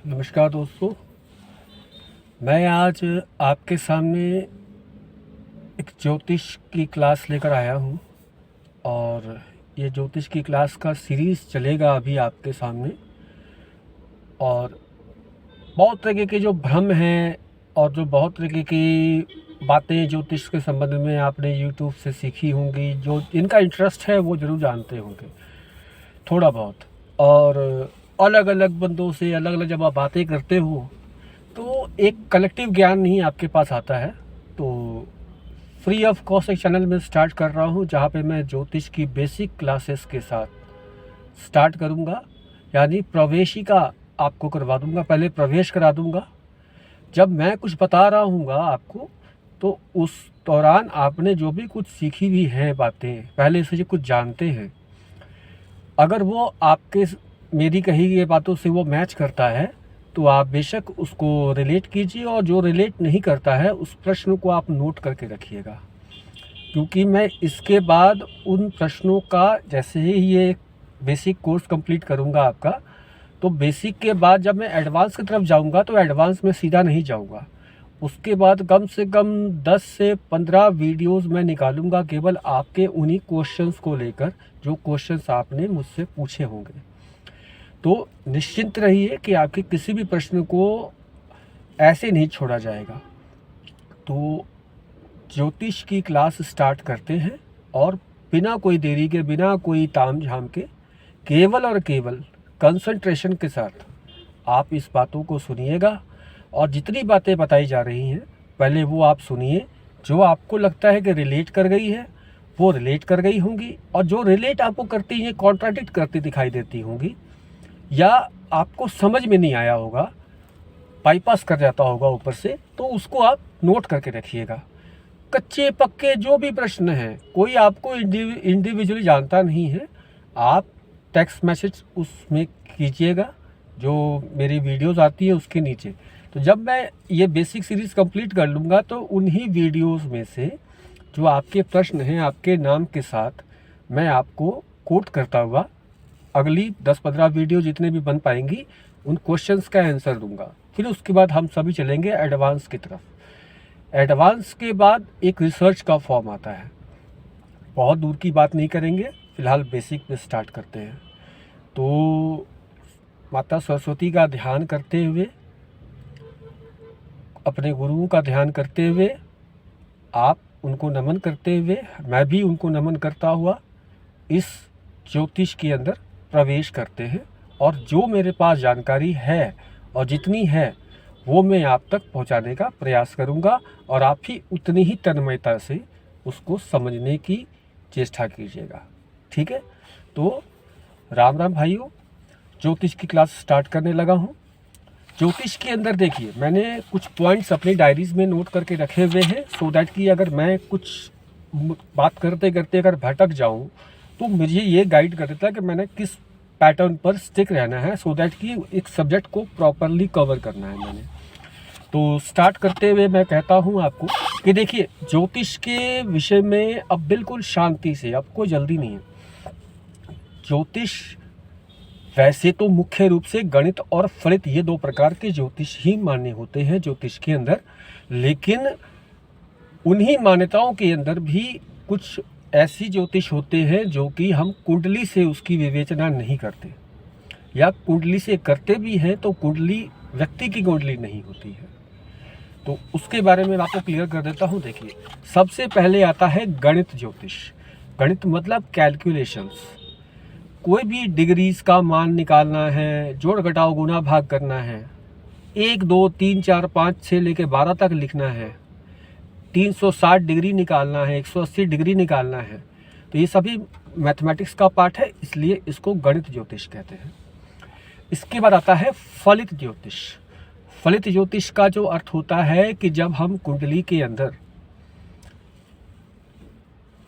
नमस्कार दोस्तों। मैं आज आपके सामने एक ज्योतिष की क्लास लेकर आया हूँ और ये ज्योतिष की क्लास का सीरीज़ चलेगा अभी आपके सामने। और बहुत तरीके के जो भ्रम हैं और जो बहुत तरीके की बातें ज्योतिष के संबंध में आपने यूट्यूब से सीखी होंगी, जो इनका इंटरेस्ट है वो ज़रूर जानते होंगे थोड़ा बहुत। और अलग अलग बंदों से अलग अलग जब आप बातें करते हो तो एक कलेक्टिव ज्ञान नहीं आपके पास आता है। तो फ्री ऑफ कॉस्ट एक चैनल में स्टार्ट कर रहा हूँ जहाँ पे मैं ज्योतिष की बेसिक क्लासेस के साथ स्टार्ट करूँगा, यानी प्रवेशिका आपको करवा दूँगा, पहले प्रवेश करा दूँगा। जब मैं कुछ बता रहा हूँगा आपको तो उस दौरान आपने जो भी कुछ सीखी हुई हैं बातें, पहले से जो कुछ जानते हैं, अगर वो आपके मेरी कही गई बातों से वो मैच करता है तो आप बेशक उसको रिलेट कीजिए, और जो रिलेट नहीं करता है उस प्रश्न को आप नोट करके रखिएगा। क्योंकि मैं इसके बाद उन प्रश्नों का, जैसे ही ये बेसिक कोर्स कंप्लीट करूँगा आपका, तो बेसिक के बाद जब मैं एडवांस की तरफ जाऊँगा तो एडवांस में सीधा नहीं जाऊँगा। उसके बाद कम से कम 10 से 15 वीडियोज़ मैं निकालूँगा केवल आपके उन्हीं क्वेश्चंस को लेकर जो क्वेश्चंस आपने मुझसे पूछे होंगे। तो निश्चिंत रहिए कि आपके किसी भी प्रश्न को ऐसे नहीं छोड़ा जाएगा। तो ज्योतिष की क्लास स्टार्ट करते हैं और बिना कोई देरी के, बिना कोई ताम झाम के, केवल और केवल कंसंट्रेशन के साथ आप इस बातों को सुनिएगा। और जितनी बातें बताई जा रही हैं पहले वो आप सुनिए। जो आपको लगता है कि रिलेट कर गई है वो रिलेट कर गई होंगी, और जो रिलेट आपको करती हैं कॉन्ट्राडिक्ट करती दिखाई देती होंगी, या आपको समझ में नहीं आया होगा, बाईपास कर जाता होगा ऊपर से, तो उसको आप नोट करके रखिएगा। कच्चे पक्के जो भी प्रश्न हैं, कोई आपको इंडिविजुअली जानता नहीं है, आप टेक्स्ट मैसेज उसमें कीजिएगा जो मेरी वीडियोस आती है उसके नीचे। तो जब मैं ये बेसिक सीरीज़ कंप्लीट कर लूँगा तो उन्हीं वीडियोस में से जो आपके प्रश्न हैं आपके नाम के साथ मैं आपको कोट करता हुआ अगली 10-15 वीडियो जितने भी बन पाएंगी उन क्वेश्चंस का आंसर दूंगा। फिर उसके बाद हम सभी चलेंगे एडवांस की तरफ। एडवांस के बाद एक रिसर्च का फॉर्म आता है। बहुत दूर की बात नहीं करेंगे, फिलहाल बेसिक पे स्टार्ट करते हैं। तो माता सरस्वती का ध्यान करते हुए, अपने गुरुओं का ध्यान करते हुए, आप उनको नमन करते हुए, मैं भी उनको नमन करता हुआ इस ज्योतिष के अंदर प्रवेश करते हैं। और जो मेरे पास जानकारी है और जितनी है वो मैं आप तक पहुंचाने का प्रयास करूंगा, और आप भी उतनी ही तन्मयता से उसको समझने की चेष्टा कीजिएगा। ठीक है? तो राम राम भाइयों, ज्योतिष की क्लास स्टार्ट करने लगा हूं। ज्योतिष के अंदर देखिए, मैंने कुछ पॉइंट्स अपनी डायरीज में नोट करके रखे हुए हैं, सो दैट कि अगर मैं कुछ बात करते करते अगर भटक जाऊं तो मुझे ये गाइड कर देता है कि मैंने किस पैटर्न पर स्टिक रहना है, सो दैट कि एक सब्जेक्ट को प्रॉपरली कवर करना है मैंने। तो स्टार्ट करते हुए मैं कहता हूँ आपको कि देखिए, ज्योतिष के विषय में अब बिल्कुल शांति से, आपको जल्दी नहीं है। ज्योतिष वैसे तो मुख्य रूप से गणित और फलित, ये दो प्रकार के ज्योतिष ही मान्य होते हैं ज्योतिष के अंदर, लेकिन उन्हीं मान्यताओं के अंदर भी कुछ ऐसी ज्योतिष होते हैं जो कि हम कुंडली से उसकी विवेचना नहीं करते, या कुंडली से करते भी हैं तो कुंडली व्यक्ति की कुंडली नहीं होती है। तो उसके बारे में आपको क्लियर कर देता हूँ। देखिए, सबसे पहले आता है गणित ज्योतिष। गणित मतलब कैलकुलेशंस। कोई भी डिग्रीज का मान निकालना है, जोड़ घटाव गुना भाग करना है, 1 2 3 4 5 6 लेके 12 तक लिखना है, 360 डिग्री निकालना है, 180 डिग्री निकालना है, तो ये सभी मैथमेटिक्स का पार्ट है, इसलिए इसको गणित ज्योतिष कहते हैं। इसके बाद आता है फलित ज्योतिष। फलित ज्योतिष का जो अर्थ होता है कि जब हम कुंडली के अंदर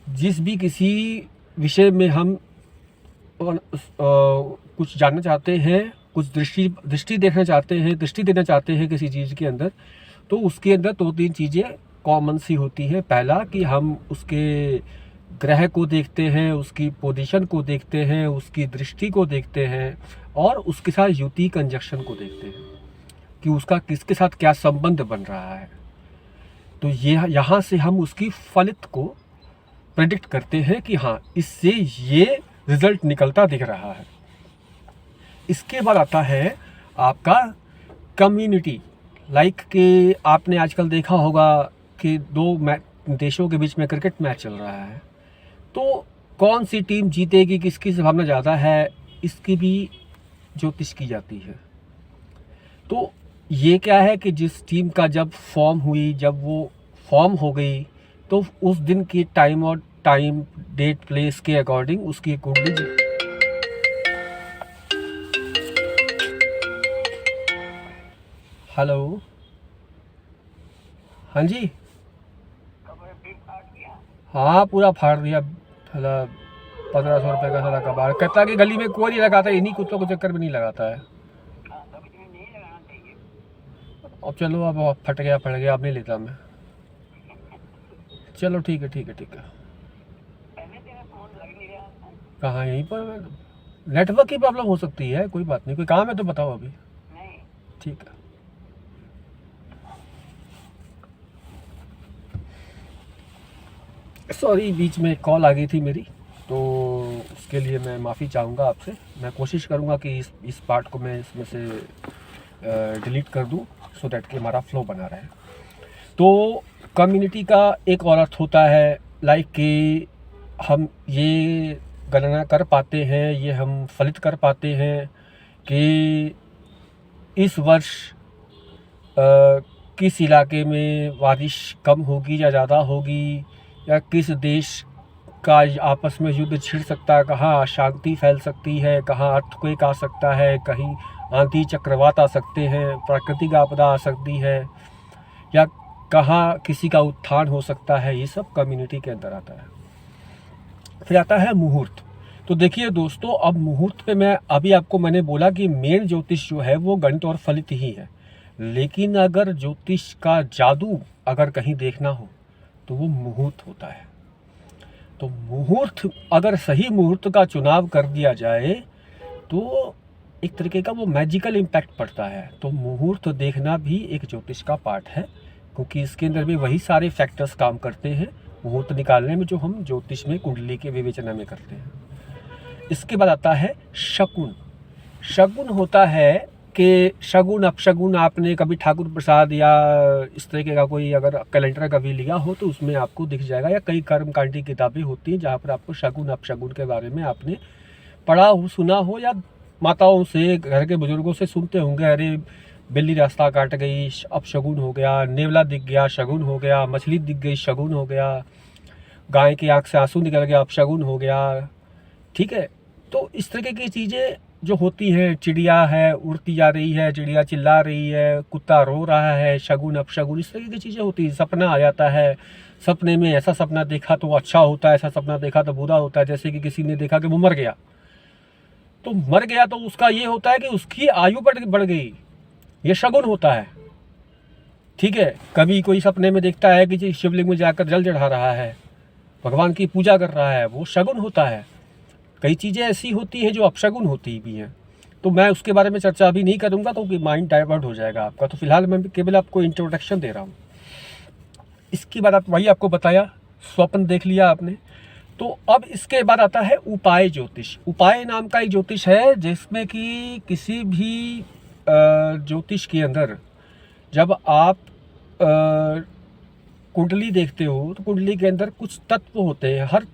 जिस भी किसी विषय में हम कुछ जानना चाहते हैं, कुछ दृष्टि देखना चाहते हैं, दृष्टि देना चाहते हैं किसी चीज़ के अंदर, तो उसके अंदर 2-3 चीज़ें कॉमन सी होती है। पहला कि हम उसके ग्रह को देखते हैं, उसकी पोजीशन को देखते हैं, उसकी दृष्टि को देखते हैं, और उसके साथ युति कंजक्शन को देखते हैं। कि उसका किसके साथ क्या संबंध बन रहा है। तो ये यहाँ से हम उसकी फलित को प्रेडिक्ट करते हैं कि हाँ, इससे ये रिजल्ट निकलता दिख रहा है। इसके बाद आता है आपका कम्युनिटी। लाइक कि आपने आजकल देखा होगा कि दो देशों के बीच में क्रिकेट मैच चल रहा है, तो कौन सी टीम जीतेगी, किसकी संभावना ज़्यादा है, इसकी भी ज्योतिष की जाती है। तो ये क्या है कि जिस टीम का जब फॉर्म हुई, जब वो फॉर्म हो गई, तो उस दिन की टाइम डेट प्लेस के अकॉर्डिंग उसकी कुंडली। हेलो, हाँ जी, हाँ पूरा फाड़ दिया। साला 1500 रुपये का साला कबाड़। कहता कि गली में कोई नहीं लगाता, इन्हीं कुत्तों के चक्कर में नहीं लगाता है। अब चलो, अब फट गया अब नहीं लेता मैं। चलो ठीक है ठीक है ठीक है। कहाँ, यहीं पर? नेटवर्क की प्रॉब्लम हो सकती है, कोई बात नहीं। कोई काम है तो बताओ अभी। ठीक है। सॉरी, बीच में कॉल आ गई थी मेरी, तो उसके लिए मैं माफ़ी चाहूँगा आपसे। मैं कोशिश करूँगा कि इस पार्ट को मैं इसमें से डिलीट कर दूँ, सो दैट कि हमारा फ्लो बना रहे। तो कम्युनिटी का एक और अर्थ होता है, लाइक कि हम ये गणना कर पाते हैं, ये हम फलित कर पाते हैं कि इस वर्ष किस इलाके में बारिश कम होगी या ज़्यादा होगी, या किस देश का आपस में युद्ध छिड़ सकता है, कहाँ अशांति फैल सकती है, कहाँ अर्थक्वेक आ सकता है, कहीं आंधी चक्रवात आ सकते हैं, प्राकृतिक आपदा आ सकती है, या कहाँ किसी का उत्थान हो सकता है। ये सब कम्युनिटी के अंदर आता है। फिर आता है मुहूर्त। तो देखिए दोस्तों, अब मुहूर्त पे मैंने बोला कि मेन ज्योतिष जो है वो गणित और फलित ही है, लेकिन अगर ज्योतिष का जादू अगर कहीं देखना हो तो वो मुहूर्त होता है। तो मुहूर्त, अगर सही मुहूर्त का चुनाव कर दिया जाए तो एक तरीके का वो मैजिकल इम्पैक्ट पड़ता है। तो मुहूर्त देखना भी एक ज्योतिष का पार्ट है, क्योंकि इसके अंदर भी वही सारे फैक्टर्स काम करते हैं मुहूर्त निकालने में, जो हम ज्योतिष में कुंडली के विवेचना में करते हैं। इसके बाद आता है शकुन। शकुन होता है कि शगुन अपशगुन, आपने कभी ठाकुर प्रसाद या इस तरीके का कोई अगर कैलेंडर कभी लिया हो तो उसमें आपको दिख जाएगा, या कई कर्मकांड की किताबें होती हैं जहाँ पर आपको शगुन अपशगुन के बारे में आपने पढ़ा हो, सुना हो, या माताओं से, घर के बुजुर्गों से सुनते होंगे, अरे बिल्ली रास्ता काट गई अपशगुन हो गया, नेवला दिख गया शगुन हो गया, मछली दिख गई शगुन हो गया, गाय की आँख से आंसू निकल गया अपशगुन हो गया। ठीक है, तो इस तरीके की चीज़ें जो होती हैं, चिड़िया है उड़ती जा रही है, चिड़िया चिल्ला रही है, कुत्ता रो रहा है, शगुन अपशगुन, इस तरीके की चीज़ें होती हैं। सपना आ जाता है, सपने में ऐसा सपना देखा तो अच्छा होता है, ऐसा सपना देखा तो बुरा होता है। जैसे कि किसी ने देखा कि वो मर गया, तो मर गया तो उसका ये होता है कि उसकी आयु बढ़ गई, ये शगुन होता है। ठीक है, कभी कोई सपने में देखता है कि शिवलिंग में जाकर जल चढ़ा रहा है, भगवान की पूजा कर रहा है, वो शगुन होता है। कई चीज़ें ऐसी होती हैं जो अपशगुन होती भी हैं, तो मैं उसके बारे में चर्चा अभी नहीं करूँगा, तो माइंड डाइवर्ट हो जाएगा आपका। तो फिलहाल मैं केवल आपको इंट्रोडक्शन दे रहा हूँ। इसके बाद वही आपको बताया, स्वप्न देख लिया आपने। तो अब इसके बाद आता है उपाय ज्योतिष। उपाय नाम का एक ज्योतिष है, जिसमें कि किसी भी ज्योतिष के अंदर जब आप कुंडली देखते हो तो कुंडली के अंदर कुछ तत्व होते हैं। हर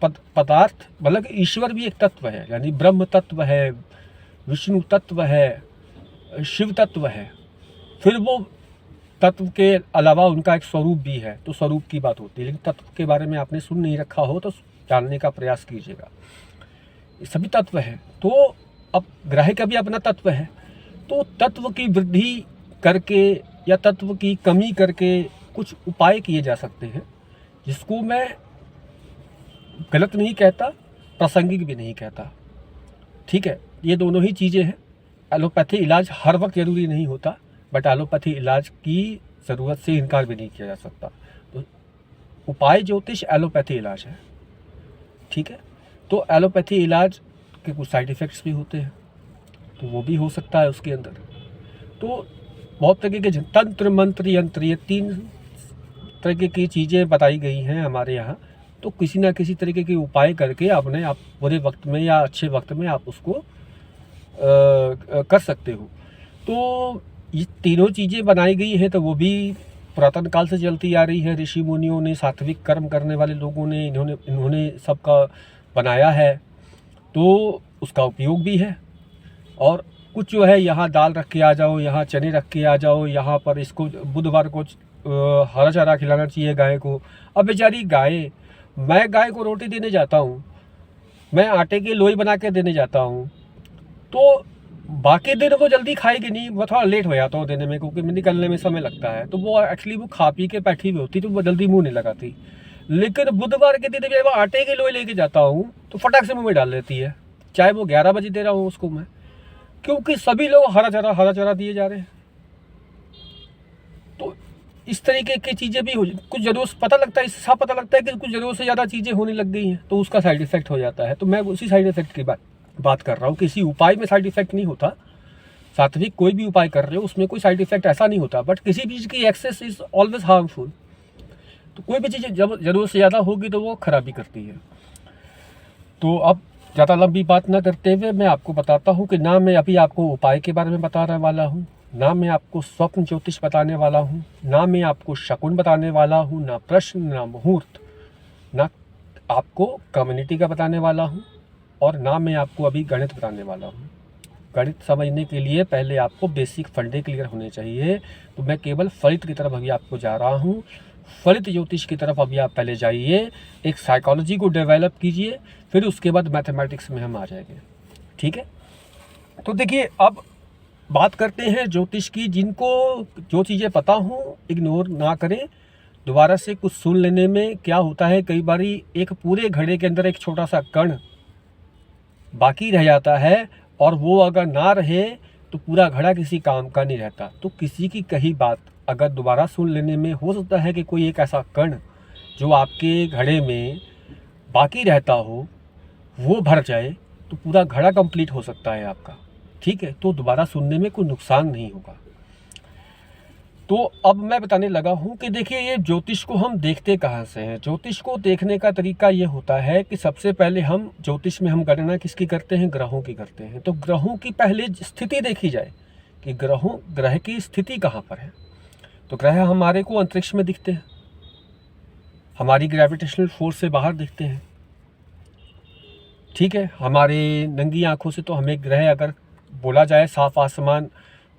पदार्थ, मतलब ईश्वर भी एक तत्व है, यानी ब्रह्म तत्व है, विष्णु तत्व है, शिव तत्व है। फिर वो तत्व के अलावा उनका एक स्वरूप भी है, तो स्वरूप की बात होती है। लेकिन तत्व के बारे में आपने सुन नहीं रखा हो तो जानने का प्रयास कीजिएगा। ये सभी तत्व हैं। तो अब ग्रह का भी अपना तत्व है, तो तत्व की वृद्धि करके या तत्व की कमी करके कुछ उपाय किए जा सकते हैं, जिसको मैं गलत नहीं कहता, प्रासंगिक भी नहीं कहता। ठीक है, ये दोनों ही चीज़ें हैं। एलोपैथी इलाज हर वक्त ज़रूरी नहीं होता, बट एलोपैथी इलाज की ज़रूरत से इनकार भी नहीं किया जा सकता। तो उपाय ज्योतिष एलोपैथी इलाज है। ठीक है, तो एलोपैथी इलाज के कुछ साइड इफ़ेक्ट्स भी होते हैं, तो वो भी हो सकता है उसके अंदर। तो बहुत तरीके के तंत्र मंत्र यंत्र, ये 3 तरीके की चीज़ें बताई गई हैं हमारे यहाँ। तो किसी ना किसी तरीके के उपाय करके अपने आप बुरे वक्त में या अच्छे वक्त में आप उसको कर सकते हो। तो ये तीनों चीज़ें बनाई गई हैं, तो वो भी पुरातन काल से चलती आ रही है। ऋषि मुनियों ने, सात्विक कर्म करने वाले लोगों ने, इन्होंने सबका बनाया है, तो उसका उपयोग भी है। और कुछ जो है, यहाँ दाल रख के आ जाओ, यहाँ चने रख के आ जाओ, यहाँ पर इसको बुधवार को हरा चारा खिलाना चाहिए गाय को। अब बेचारी गाय, मैं गाय को रोटी देने जाता हूँ, मैं आटे की लोई बना के देने जाता हूँ, तो बाकी दिन वो जल्दी खाएगी नहीं, वो थोड़ा लेट हो जाता हूँ देने में, क्योंकि निकलने में समय लगता है। तो वो एक्चुअली वो खा पी के बैठी हुई होती, तो वो जल्दी मुँह नहीं लगाती। लेकिन बुधवार के दिन जब मैं आटे की लोई लेके जाता हूँ, तो फटाक से मुँह में डाल लेती है, चाहे वो 11 बजे दे रहा हूँ उसको मैं, क्योंकि सभी लोग हरा चारा दिए जा रहे हैं। तो इस तरीके की चीज़ें भी हो, कुछ ज़रूरत पता लगता है, इससे पता लगता है कि कुछ ज़रूरत से ज़्यादा चीज़ें होने लग गई हैं, तो उसका साइड इफ़ेक्ट हो जाता है। तो मैं उसी साइड इफ़ेक्ट की बात कर रहा हूँ। किसी उपाय में साइड इफ़ेक्ट नहीं होता। सात्विक कोई भी उपाय कर रहे हो, उसमें कोई साइड इफ़ेक्ट ऐसा नहीं होता, बट किसी चीज़ की एक्सेस इज़ ऑलवेज हार्मफुल। तो कोई भी चीज़ जब ज़रूरत से ज़्यादा होगी तो वो खराबी करती है। तो अब ज़्यादा लंबी बात ना करते हुए मैं आपको बताता हूँ कि ना मैं अभी आपको उपाय के बारे में बताने वाला हूँ, ना मैं आपको स्वप्न ज्योतिष बताने वाला हूँ, ना मैं आपको शकुन बताने वाला हूँ, ना प्रश्न, ना मुहूर्त, ना आपको कम्युनिटी का बताने वाला हूँ, और ना मैं आपको अभी गणित बताने वाला हूँ। गणित समझने के लिए पहले आपको बेसिक फंडे क्लियर होने चाहिए। तो मैं केवल फलित की तरफ अभी आपको जा रहा हूँ। फलित ज्योतिष की तरफ अभी आप पहले जाइए, एक साइकोलॉजी को डेवलप कीजिए, फिर उसके बाद मैथमेटिक्स में हम आ जाएंगे। ठीक है, तो देखिए अब बात करते हैं ज्योतिष की। जिनको जो चीज़ें पता हो इग्नोर ना करें, दोबारा से कुछ सुन लेने में क्या होता है, कई बारी एक पूरे घड़े के अंदर एक छोटा सा कण बाकी रह जाता है, और वो अगर ना रहे तो पूरा घड़ा किसी काम का नहीं रहता। तो किसी की कही बात अगर दोबारा सुन लेने में हो सकता है कि कोई एक ऐसा कण जो आपके घड़े में बाकी रहता हो वो भर जाए, तो पूरा घड़ा कंप्लीट हो सकता है आपका। ठीक है, तो दोबारा सुनने में कोई नुकसान नहीं होगा। तो अब मैं बताने लगा हूँ कि देखिए, ये ज्योतिष को हम देखते कहाँ से हैं। ज्योतिष को देखने का तरीका ये होता है कि सबसे पहले हम ज्योतिष में हम गणना किसकी करते हैं, ग्रहों की करते हैं। तो ग्रहों की पहले स्थिति देखी जाए कि ग्रह की स्थिति कहाँ पर है। तो ग्रह हमारे को अंतरिक्ष में दिखते हैं, हमारी ग्रेविटेशनल फोर्स से बाहर दिखते हैं। ठीक है, हमारे नंगी आंखों से तो हमें ग्रह अगर बोला जाए साफ आसमान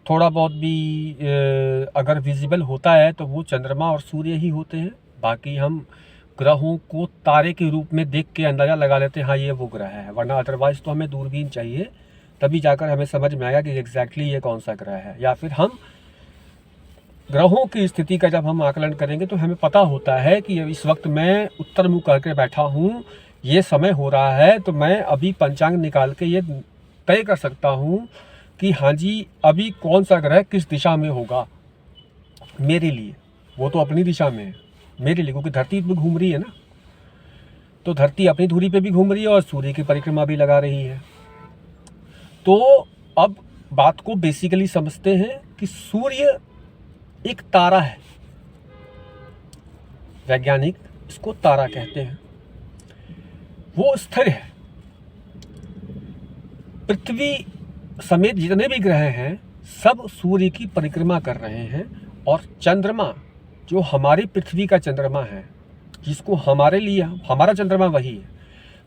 थोड़ा बहुत भी अगर विजिबल होता है तो वो चंद्रमा और सूर्य ही होते हैं। बाकी हम ग्रहों को तारे के रूप में देख के अंदाज़ा लगा लेते हैं, हाँ ये वो ग्रह है, वरना अदरवाइज़ तो हमें दूरबीन चाहिए, तभी जाकर हमें समझ में आएगा कि एग्जैक्टली ये कौन सा ग्रह है। या फिर हम ग्रहों की स्थिति का जब हम आकलन करेंगे तो हमें पता होता है कि इस वक्त मैं उत्तर मुख करके बैठा हूँ, ये समय हो रहा है, तो मैं अभी पंचांग निकाल के ये तय कर सकता हूँ कि हाँ जी अभी कौन सा ग्रह किस दिशा में होगा मेरे लिए। वो तो अपनी दिशा में है मेरे लिए, क्योंकि धरती पे घूम रही है ना, तो धरती अपनी धुरी पे भी घूम रही है और सूर्य की परिक्रमा भी लगा रही है। तो अब बात को बेसिकली समझते हैं कि सूर्य एक तारा है, वैज्ञानिक इसको तारा कहते हैं। वो स्थिर है। पृथ्वी समेत जितने भी ग्रह हैं सब सूर्य की परिक्रमा कर रहे हैं, और चंद्रमा जो हमारी पृथ्वी का चंद्रमा है, जिसको हमारे लिए हमारा चंद्रमा वही है,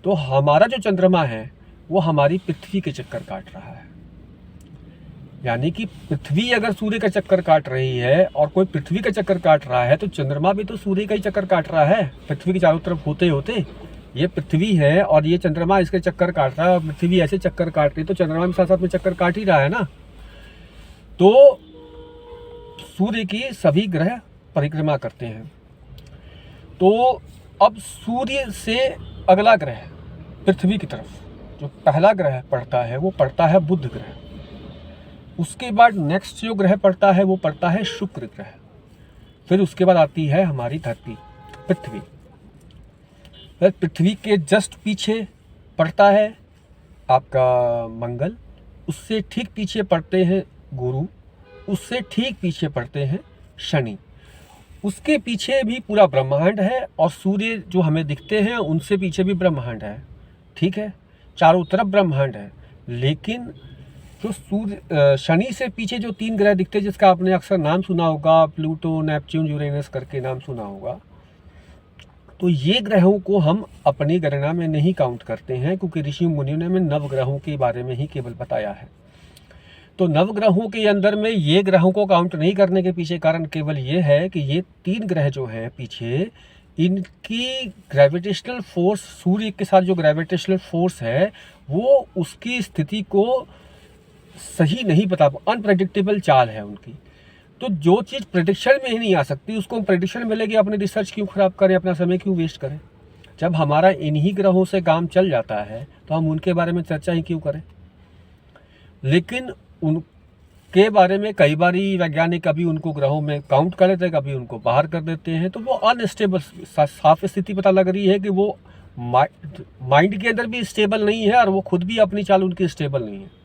तो हमारा जो चंद्रमा है वो हमारी पृथ्वी के चक्कर काट रहा है। यानी कि पृथ्वी अगर सूर्य का चक्कर काट रही है और कोई पृथ्वी का चक्कर काट रहा है, तो चंद्रमा भी तो सूर्य का ही चक्कर काट रहा है। पृथ्वी के चारों तरफ होते होते ये पृथ्वी है और ये चंद्रमा इसके चक्कर काट रहा है, और पृथ्वी ऐसे चक्कर काट रही है, तो चंद्रमा भी साथ साथ में चक्कर काट ही रहा है ना। तो सूर्य की सभी ग्रह परिक्रमा करते हैं। तो अब सूर्य से अगला ग्रह पृथ्वी की तरफ जो पहला ग्रह पड़ता है वो पड़ता है बुध ग्रह। उसके बाद नेक्स्ट जो ग्रह पड़ता है वो पड़ता है शुक्र ग्रह। फिर उसके बाद आती है हमारी धरती पृथ्वी। फिर पृथ्वी के जस्ट पीछे पड़ता है आपका मंगल। उससे ठीक पीछे पड़ते हैं गुरु, उससे ठीक पीछे पड़ते हैं शनि। उसके पीछे भी पूरा ब्रह्मांड है और सूर्य जो हमें दिखते हैं उनसे पीछे भी ब्रह्मांड है, ठीक है, चारों तरफ ब्रह्मांड है। लेकिन जो सूर्य शनि से पीछे जो 3 ग्रह दिखते हैं, जिसका आपने अक्सर नाम सुना होगा, प्लूटो, नेपच्यून, यूरेनस करके नाम सुना होगा, तो ये ग्रहों को हम अपनी गणना में नहीं काउंट करते हैं, क्योंकि ऋषि मुनियों ने हमें नवग्रहों के बारे में ही केवल बताया है। तो नवग्रहों के अंदर में ये ग्रहों को काउंट नहीं करने के पीछे कारण केवल ये है कि ये 3 ग्रह जो हैं पीछे, इनकी ग्रेविटेशनल फोर्स, सूर्य के साथ जो ग्रेविटेशनल फोर्स है वो उसकी स्थिति को सही नहीं बता, अनप्रेडिक्टेबल चाल है उनकी। तो जो चीज़ प्रेडिक्शन में ही नहीं आ सकती उसको हम प्रेडिक्शन में लेके अपने रिसर्च क्यों खराब करें, अपना समय क्यों वेस्ट करें। जब हमारा इन्हीं ग्रहों से काम चल जाता है तो हम उनके बारे में चर्चा ही क्यों करें। लेकिन उनके बारे में कई बार वैज्ञानिक कभी उनको ग्रहों में काउंट कर देते हैं, कभी उनको बाहर कर देते हैं, तो वो अनस्टेबल, साफ स्थिति पता लग रही है कि वो माइंड के अंदर भी स्टेबल नहीं है और वो खुद भी अपनी चाल उनकी स्टेबल नहीं है।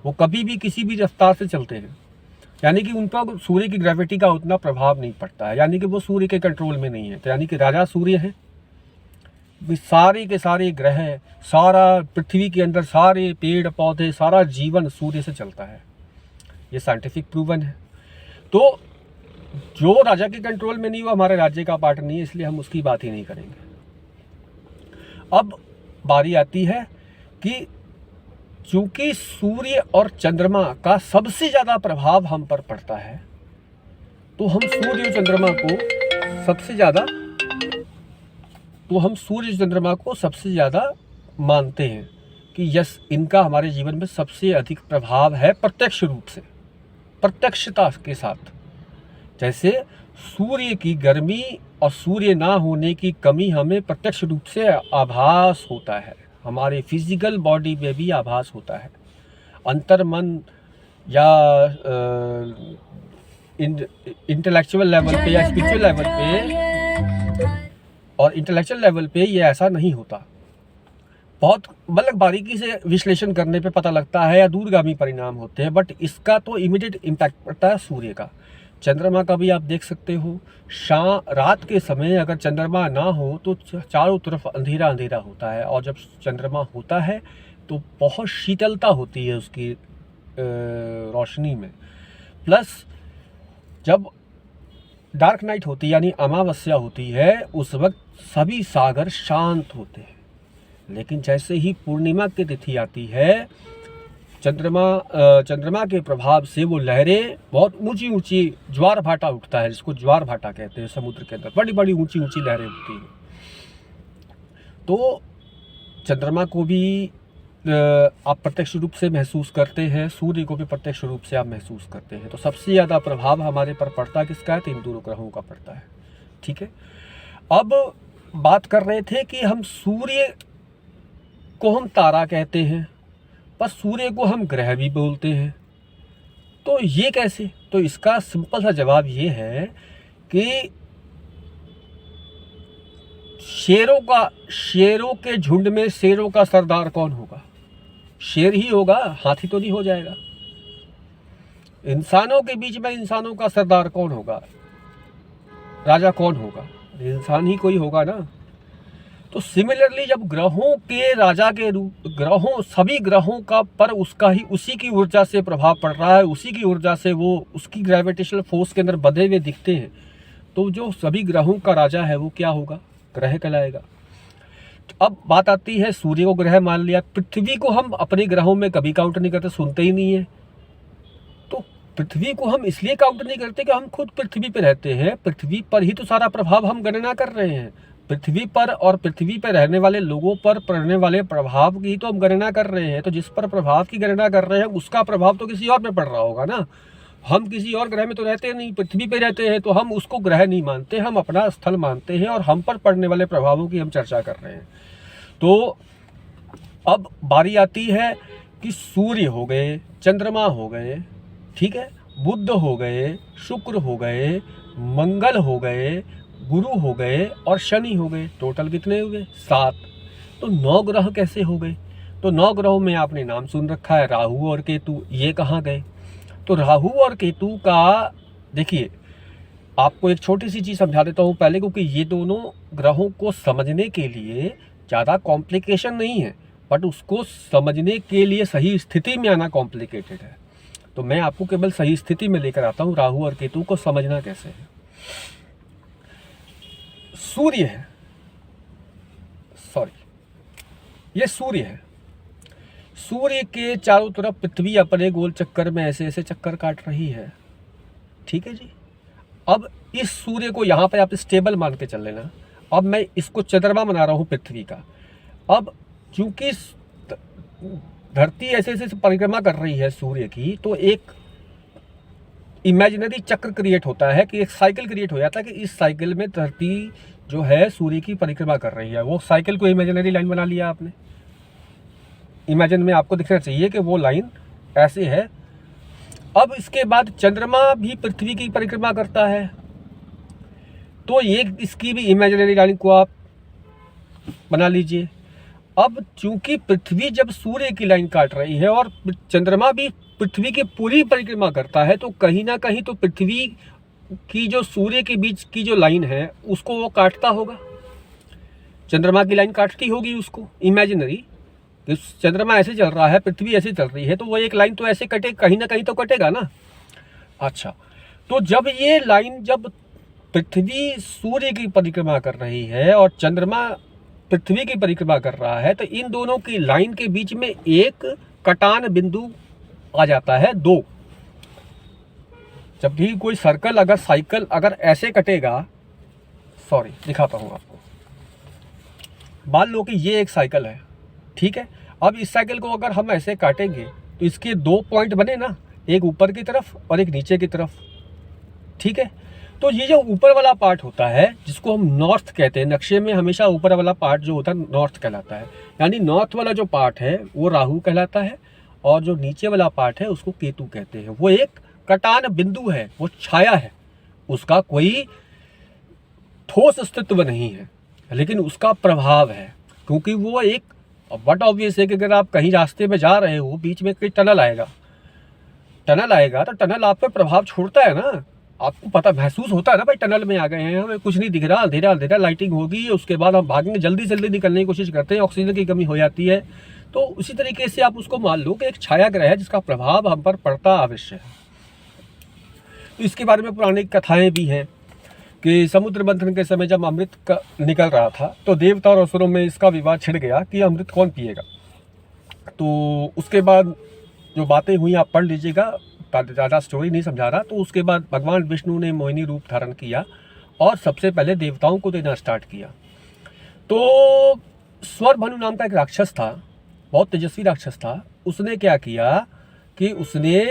वो कभी भी किसी भी रफ्तार से चलते हैं, यानी कि उन पर सूर्य की ग्रेविटी का उतना प्रभाव नहीं पड़ता है, यानी कि वो सूर्य के कंट्रोल में नहीं है। तो यानी कि राजा सूर्य है, सारे के सारे ग्रह, सारा पृथ्वी के अंदर सारे पेड़ पौधे, सारा जीवन सूर्य से चलता है। ये साइंटिफिक प्रूवन है। तो जो राजा के कंट्रोल में नहीं, वो हमारे राज्य का पार्ट नहीं है, इसलिए हम उसकी बात ही नहीं करेंगे। अब बारी आती है कि चूंकि सूर्य और चंद्रमा का सबसे ज़्यादा प्रभाव हम पर पड़ता है, तो हम सूर्य और चंद्रमा को सबसे ज़्यादा मानते हैं कि यस, इनका हमारे जीवन में सबसे अधिक प्रभाव है, प्रत्यक्ष रूप से, प्रत्यक्षता के साथ। जैसे सूर्य की गर्मी और सूर्य ना होने की कमी हमें प्रत्यक्ष रूप से आभास होता है, हमारे फिजिकल बॉडी में भी आभास होता है। अंतर्मन या इंटेलेक्चुअल लेवल पे या स्पिरिचुअल लेवल पे और इंटेलेक्चुअल लेवल पे ये ऐसा नहीं होता। बहुत मतलब बारीकी से विश्लेषण करने पे पता लगता है या दूरगामी परिणाम होते हैं, बट इसका तो इमीडिएट इम्पैक्ट पड़ता है सूर्य का। चंद्रमा का भी आप देख सकते हो, रात के समय अगर चंद्रमा ना हो तो चारों तरफ अंधेरा अंधेरा होता है, और जब चंद्रमा होता है तो बहुत शीतलता होती है उसकी रोशनी में। प्लस जब डार्क नाइट होती है यानी अमावस्या होती है, उस वक्त सभी सागर शांत होते हैं। लेकिन जैसे ही पूर्णिमा की तिथि आती है, चंद्रमा के प्रभाव से वो लहरें बहुत ऊंची ऊंची, ज्वार भाटा उठता है, जिसको ज्वार भाटा कहते हैं। समुद्र के अंदर बड़ी बड़ी ऊंची ऊंची लहरें उठती हैं। तो चंद्रमा को भी आप प्रत्यक्ष रूप से महसूस करते हैं, सूर्य को भी प्रत्यक्ष रूप से आप महसूस करते हैं। तो सबसे ज़्यादा प्रभाव हमारे पर पड़ता किसका है? तो इन दोनों ग्रहों का पड़ता है। ठीक है, अब बात कर रहे थे कि हम सूर्य को हम तारा कहते हैं, पर सूर्य को हम ग्रह भी बोलते हैं। तो ये कैसे? तो इसका सिंपल सा जवाब ये है कि शेरों के झुंड में शेरों का सरदार कौन होगा? शेर ही होगा, हाथी तो नहीं हो जाएगा। इंसानों के बीच में इंसानों का सरदार कौन होगा? राजा कौन होगा? इंसान ही कोई होगा ना। तो सिमिलरली जब ग्रहों के राजा के रूप, सभी ग्रहों का पर उसी की ऊर्जा से प्रभाव पड़ रहा है, उसी की ऊर्जा से वो उसकी ग्रेविटेशनल फोर्स के अंदर बंधे हुए दिखते हैं, तो जो सभी ग्रहों का राजा है वो क्या होगा? ग्रह कहलाएगा। अब बात आती है, सूर्य को ग्रह मान लिया, पृथ्वी को हम अपने ग्रहों में कभी काउंट नहीं करते, सुनते ही नहीं है। तो पृथ्वी को हम इसलिए काउंट नहीं करते कि हम खुद पृथ्वी पर रहते हैं, पृथ्वी पर ही तो सारा प्रभाव हम गणना कर रहे हैं। पृथ्वी पर और पृथ्वी पर रहने वाले लोगों पर पड़ने वाले प्रभाव की तो हम गणना कर रहे हैं। तो जिस पर प्रभाव की गणना कर रहे हैं उसका प्रभाव तो किसी और में पड़ रहा होगा ना। हम किसी और ग्रह में तो रहते नहीं, पृथ्वी पे रहते हैं, तो हम उसको ग्रह नहीं मानते, हम अपना स्थल मानते हैं और हम पर पड़ने वाले प्रभावों की हम चर्चा कर रहे हैं। तो अब बारी आती है कि सूर्य हो गए, चंद्रमा हो गए, ठीक है, बुध हो गए, शुक्र हो गए, मंगल हो गए, गुरु हो गए और शनि हो गए। टोटल कितने हुए? 7। तो 9 ग्रह कैसे हो गए? तो 9 ग्रहों में आपने नाम सुन रखा है, राहु और केतु, ये कहाँ गए? तो राहु और केतु का देखिए, आपको एक छोटी सी चीज़ समझा देता हूँ पहले, क्योंकि ये दोनों ग्रहों को समझने के लिए ज़्यादा कॉम्प्लिकेशन नहीं है, बट उसको समझने के लिए सही स्थिति में आना कॉम्प्लिकेटेड है। तो मैं आपको केवल सही स्थिति में लेकर आता हूँ राहु और केतु को समझना कैसे है। सूर्य है, सॉरी, ये सूर्य है। सूर्य के चारों तरफ पृथ्वी अपने गोल चक्कर में ऐसे ऐसे चक्कर काट रही है, ठीक है जी। अब इस सूर्य को यहाँ पे आप स्टेबल मान के चल लेना। अब मैं इसको चंद्रमा बना रहा हूँ पृथ्वी का। अब चूंकि धरती ऐसे ऐसे परिक्रमा कर रही है सूर्य की, तो एक इमेजिनरी चक्र क्रिएट होता है, कि एक साइकिल क्रिएट हो जाता है कि इस साइकिल में धरती जो है सूर्य की परिक्रमा कर रही है। वो साइकिल को इमेजिनरी लाइन बना लिया आपने, इमेजिन में आपको दिखना चाहिए कि वो लाइन ऐसे है। अब इसके बाद चंद्रमा भी पृथ्वी की परिक्रमा करता है, तो ये इसकी भी इमेजिनरी लाइन को आप बना लीजिए। अब चूंकि पृथ्वी जब सूर्य की लाइन काट रही है और चंद्रमा भी पृथ्वी की पूरी परिक्रमा करता है, तो कहीं ना कहीं तो पृथ्वी की जो सूर्य के बीच की जो लाइन है उसको वो काटता होगा, चंद्रमा की लाइन काटती होगी उसको इमेजिनरी। चंद्रमा ऐसे चल रहा है, पृथ्वी ऐसे चल रही है, तो वो एक लाइन तो ऐसे कटे, कहीं ना कहीं तो कटेगा ना। अच्छा, तो जब ये लाइन, जब पृथ्वी सूर्य की परिक्रमा कर रही है और चंद्रमा पृथ्वी की परिक्रमा कर रहा है, तो इन दोनों की लाइन के बीच में एक कटान बिंदु आ जाता है, दो। जब भी कोई सर्कल अगर साइकिल अगर ऐसे कटेगा, सॉरी दिखाता हूं आपको, मान लो कि ये एक साइकिल है, ठीक है। अब इस साइकिल को अगर हम ऐसे काटेंगे तो इसके दो पॉइंट बने ना, एक ऊपर की तरफ और एक नीचे की तरफ, ठीक है। तो ये जो ऊपर वाला पार्ट होता है जिसको हम नॉर्थ कहते हैं, नक्शे में हमेशा ऊपर वाला पार्ट जो होता है नॉर्थ कहलाता है, यानी नॉर्थ वाला जो पार्ट है वो राहु कहलाता है, और जो नीचे वाला पार्ट है उसको केतु कहते हैं। वो एक कटान बिंदु है, वो छाया है, उसका कोई ठोस अस्तित्व नहीं है, लेकिन उसका प्रभाव है, क्योंकि वो एक बट ऑब्वियस है कि अगर आप कहीं रास्ते में जा रहे हो, बीच में कोई टनल आएगा तो टनल आप पे प्रभाव छोड़ता है ना, आपको पता महसूस होता है ना, भाई टनल में आ गए हैं, हमें कुछ नहीं दिख रहा, अंधेरा अंधेरा, लाइटिंग होगी, उसके बाद हम भागेंगे, जल्दी जल्दी निकलने की कोशिश करते हैं, ऑक्सीजन की कमी हो जाती है। तो उसी तरीके से आप उसको मान लो कि एक छाया ग्रह है जिसका प्रभाव हम पर पड़ता अवश्य है। तो इसके बारे में पुरानी कथाएं भी हैं कि समुद्र मंथन के समय जब अमृत का निकल रहा था, तो देवता और असुरों में इसका विवाद छिड़ गया कि अमृत कौन पिएगा। तो उसके बाद जो बातें हुई आप पढ़ लीजिएगा, ज़्यादा स्टोरी नहीं समझा रहा। तो उसके बाद भगवान विष्णु ने मोहिनी रूप धारण किया और सबसे पहले देवताओं को देना स्टार्ट किया। तो स्वरभनु नाम का एक राक्षस था, बहुत तेजस्वी राक्षस था। उसने क्या किया कि उसने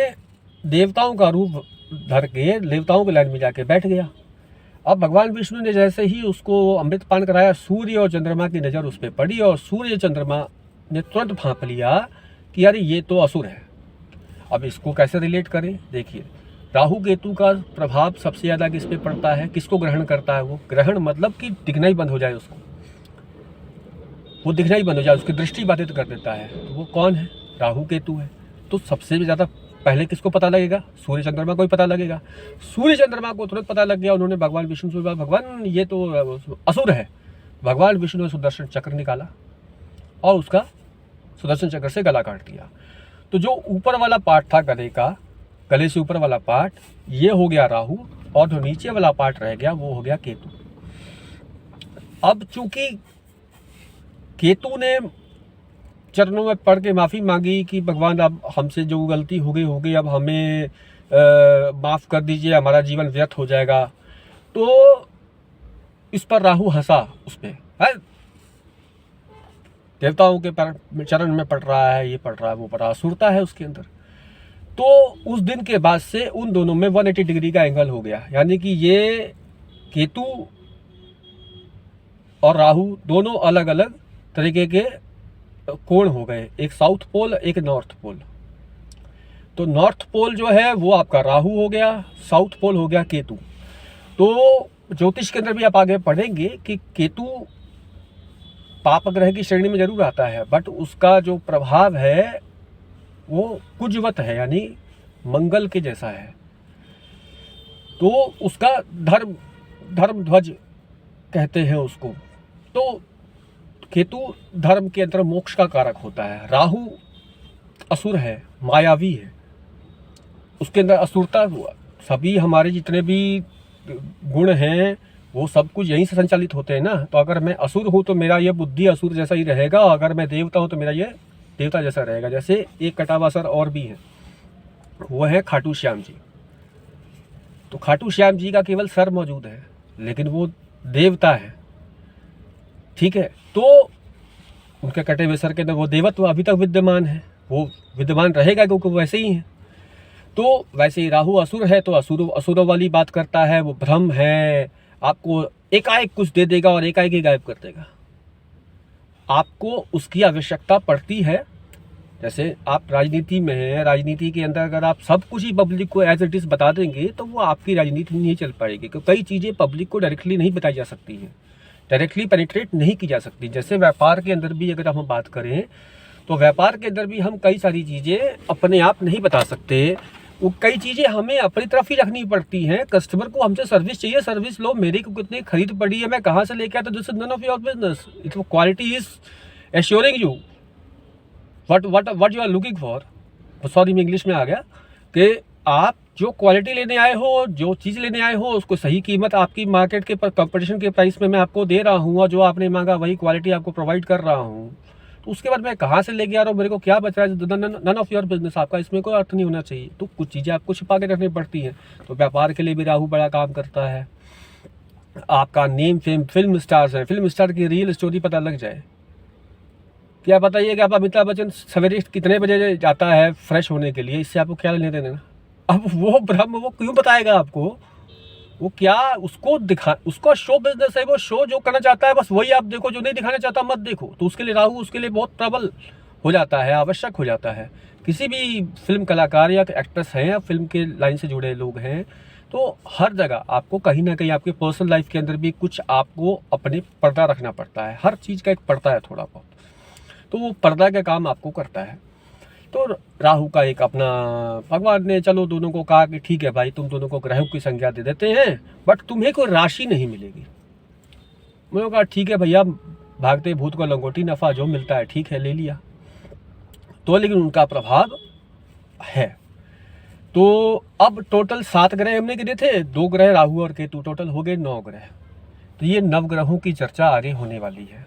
देवताओं का रूप धर के देवताओं के लाइन में जाके बैठ गया। अब भगवान विष्णु ने जैसे ही उसको अमृत पान कराया, सूर्य और चंद्रमा की नज़र उस पर पड़ी और सूर्य चंद्रमा ने तुरंत भांप लिया कि यार ये तो असुर है। अब इसको कैसे रिलेट करें, देखिए राहु केतु का प्रभाव सबसे ज़्यादा किस पे पड़ता है, किसको ग्रहण करता है वो? ग्रहण मतलब कि दिखना ही बंद हो जाए उसको, वो दिखना ही बंद हो जाए, उसकी दृष्टि बाधित कर देता है। तो वो कौन है? राहु केतु है। तो सबसे ज़्यादा पहले किसको पता लगेगा? सूर्य चंद्रमा को ही पता लगेगा। सूर्य चंद्रमा को तुरंत पता लग गया, उन्होंने भगवान विष्णु से बोला भगवान ये तो असुर है। भगवान विष्णु ने सुदर्शन चक्र निकाला और उसका सुदर्शन चक्र से गला काट दिया। तो जो ऊपर वाला पार्ट था गले का, गले से ऊपर वाला पार्ट, ये हो गया राहु, और जो नीचे वाला पार्ट रह गया वो हो गया केतु। अब चूंकि केतु ने चरणों में पड़ के माफ़ी मांगी कि भगवान अब हमसे जो गलती हो गई, अब हमें माफ़ कर दीजिए, हमारा जीवन व्यर्थ हो जाएगा। तो इस पर राहु हंसा, उस पर है देवताओं के चरण में पड़ रहा है, ये पड़ रहा है, वो पड़ रहा है, असुरता है उसके अंदर। तो उस दिन के बाद से उन दोनों में 180 डिग्री का एंगल हो गया, यानी कि ये केतु और राहु दोनों अलग अलग तरीके के कोण हो गए, एक साउथ पोल एक नॉर्थ पोल। तो नॉर्थ पोल जो है वो आपका राहु हो गया, साउथ पोल हो गया केतु। तो ज्योतिष के अंदर भी आप आगे पढ़ेंगे कि केतु पाप ग्रह की श्रेणी में जरूर आता है, बट उसका जो प्रभाव है वो कुजवत है, यानी मंगल के जैसा है, तो उसका धर्म ध्वज कहते हैं उसको। तो केतु धर्म के अंदर मोक्ष का कारक होता है। राहु असुर है, मायावी है, उसके अंदर असुरता हुआ। सभी हमारे जितने भी गुण हैं वो सब कुछ यहीं से संचालित होते हैं ना। तो अगर मैं असुर हूँ तो मेरा ये बुद्धि असुर जैसा ही रहेगा, अगर मैं देवता हूँ तो मेरा ये देवता जैसा रहेगा। जैसे एक कटावासर और भी है, वो है खाटू श्याम जी। तो खाटू श्याम जी का केवल सर मौजूद है, लेकिन वो देवता है, ठीक है। तो उनके कटे हुए सर के अंदर वो देवत्व अभी तक विद्यमान है, वो विद्यमान रहेगा क्योंकि वो वैसे ही है। तो वैसे ही राहु असुर है, तो असुरों वाली बात करता है, वो भ्रम है, आपको एकाएक कुछ दे देगा और एकाएक ही गायब कर देगा। आपको उसकी आवश्यकता पड़ती है। जैसे आप राजनीति में हैं, राजनीति के अंदर अगर आप सब कुछ ही पब्लिक को एज इट इज बता देंगे तो वो आपकी राजनीति नहीं चल पाएगी, क्योंकि कई चीज़ें पब्लिक को डायरेक्टली नहीं बताई जा सकती हैं, डायरेक्टली पेनिट्रेट नहीं की जा सकती। जैसे व्यापार के अंदर भी अगर हम बात करें तो व्यापार के अंदर भी हम कई सारी चीज़ें अपने आप नहीं बता सकते, वो कई चीज़ें हमें अपनी तरफ ही रखनी पड़ती हैं। कस्टमर को हमसे सर्विस चाहिए, सर्विस लो, मेरे को कितनी खरीद पड़ी है, मैं कहाँ से लेके आता, this is none of your business. Its quality is assuring you what you are looking for. Sorry मैं इंग्लिश में आ गया कि आप जो क्वालिटी लेने आए हो, जो चीज़ लेने आए हो, उसको सही कीमत आपकी मार्केट के कंपटीशन के प्राइस में मैं आपको दे रहा हूँ, और जो आपने मांगा वही क्वालिटी आपको प्रोवाइड कर रहा हूँ। तो उसके बाद मैं कहाँ से लेके आ रहा हूँ, मेरे को क्या बच रहा है, नन ऑफ योर बिजनेस। आपका इसमें कोई अर्थ नहीं होना चाहिए। तो कुछ चीज़ें आपको छिपा के रखनी पड़ती हैं। तो व्यापार के लिए भी राहु बड़ा काम करता है। आपका नेम फेम, फिल्म स्टार्स है, फिल्म स्टार की रियल स्टोरी पता लग जाए। क्या बताइए कि आप अमिताभ बच्चन सवेरे कितने बजे जाता है फ्रेश होने के लिए, इससे आपको क्या लेने देना। अब वो ब्रह्म वो क्यों बताएगा आपको, वो क्या उसको उसका शो बिजनेस है, वो शो जो करना चाहता है बस वही आप देखो, जो नहीं दिखाना चाहता मत देखो। तो उसके लिए राहु उसके लिए बहुत प्रबल हो जाता है, आवश्यक हो जाता है। किसी भी फिल्म कलाकार या एक्ट्रेस हैं या फिल्म के लाइन से जुड़े लोग हैं, तो हर जगह आपको कहीं ना कहीं आपके पर्सनल लाइफ के अंदर भी कुछ आपको अपने पर्दा रखना पड़ता है। हर चीज़ का एक पर्दा है थोड़ा बहुत, तो वो पर्दा का काम आपको करता है। तो राहु का एक अपना, भगवान ने चलो दोनों को कहा कि ठीक है भाई, तुम दोनों को ग्रहों की संज्ञा दे देते हैं, बट तुम्हें कोई राशि नहीं मिलेगी। मैंने कहा ठीक है भैया, भागते भूत को लंगोटी, नफा जो मिलता है ठीक है ले लिया। तो लेकिन उनका प्रभाव है। तो अब टोटल 7 ग्रह हमने गिने थे, 2 ग्रह राहु और केतु, टोटल हो गए 9 ग्रह। तो ये नवग्रहों की चर्चा आगे होने वाली है।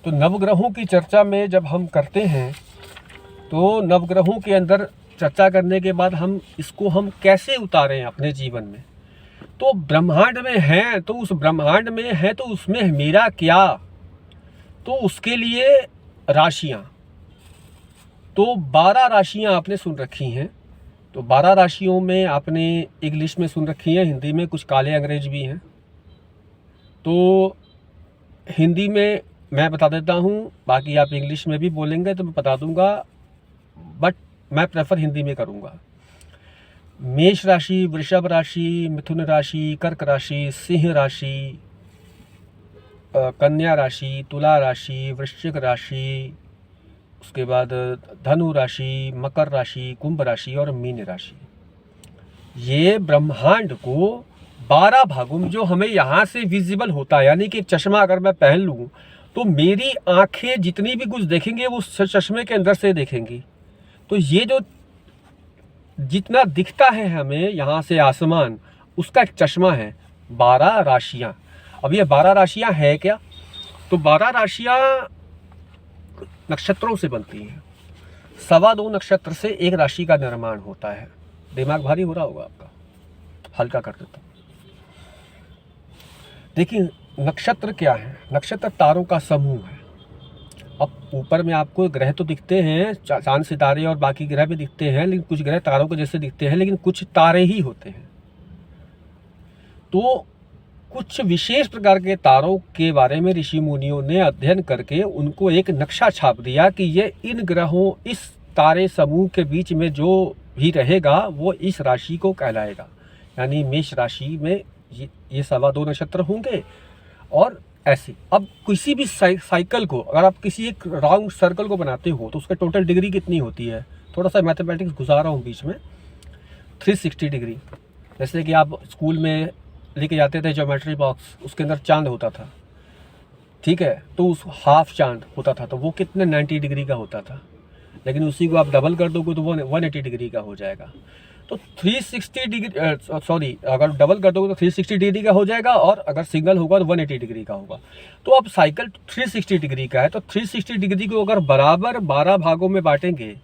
तो नवग्रहों की चर्चा में जब हम करते हैं तो नवग्रहों के अंदर चर्चा करने के बाद हम इसको हम कैसे उतारें अपने जीवन में। तो ब्रह्मांड में है तो उस ब्रह्मांड में है तो उसमें मेरा क्या, तो उसके लिए राशियां, तो 12 राशियां आपने सुन रखी हैं। तो 12 राशियों में आपने इंग्लिश में सुन रखी हैं, हिंदी में कुछ काले अंग्रेज भी हैं। तो हिंदी में मैं बता देता हूँ, बाकी आप इंग्लिश में भी बोलेंगे तो मैं बता दूंगा, बट मैं प्रेफर हिंदी में करूँगा। मेष राशि, वृषभ राशि, मिथुन राशि, कर्क राशि, सिंह राशि, कन्या राशि, तुला राशि, वृश्चिक राशि, उसके बाद धनु राशि, मकर राशि, कुंभ राशि और मीन राशि। ये ब्रह्मांड को 12 भागों में जो हमें यहाँ से विजिबल होता है, यानी कि चश्मा अगर मैं पहन लूँ तो मेरी आंखें जितनी भी कुछ देखेंगे वो चश्मे के अंदर से देखेंगी। तो ये जो जितना दिखता है हमें यहाँ से आसमान, उसका एक चश्मा है 12 राशियाँ। अब ये 12 राशियाँ है क्या, तो 12 राशियाँ नक्षत्रों से बनती हैं। 2.25 नक्षत्र से एक राशि का निर्माण होता है। दिमाग भारी हो रहा होगा आपका, हल्का कर देता हूँ। देखिए नक्षत्र क्या है, नक्षत्र तारों का समूह है। अब ऊपर में आपको ग्रह तो दिखते हैं, चांद सितारे और बाकी ग्रह भी दिखते हैं, लेकिन कुछ ग्रह तारों के जैसे दिखते हैं, लेकिन कुछ तारे ही होते हैं। तो कुछ विशेष प्रकार के तारों के बारे में ऋषि मुनियों ने अध्ययन करके उनको एक नक्शा छाप दिया कि ये इन ग्रहों, इस तारे समूह के बीच में जो भी रहेगा वो इस राशि को कहलाएगा। यानी मेष राशि में ये 2.25 नक्षत्र होंगे। और ऐसे अब किसी भी साइकिल को, अगर आप किसी एक राउंड सर्कल को बनाते हो तो उसका टोटल डिग्री कितनी होती है, थोड़ा सा मैथमेटिक्स घुसा रहा हूँ बीच में। 360 डिग्री। जैसे कि आप स्कूल में लेके जाते थे ज्योमेट्री बॉक्स, उसके अंदर चांद होता था, ठीक है, तो उस हाफ चांद होता था तो वो कितने 90 डिग्री का होता था, लेकिन उसी को आप डबल कर दोगे तो वो 180 डिग्री का हो जाएगा। तो 360 डिग्री सॉरी, अगर डबल कर दोगे तो 360 डिग्री का हो जाएगा, और अगर सिंगल होगा तो 180 डिग्री का होगा। तो अब साइकिल 360 डिग्री का है, तो 360 डिग्री को अगर बराबर 12 भागों में बांटेंगे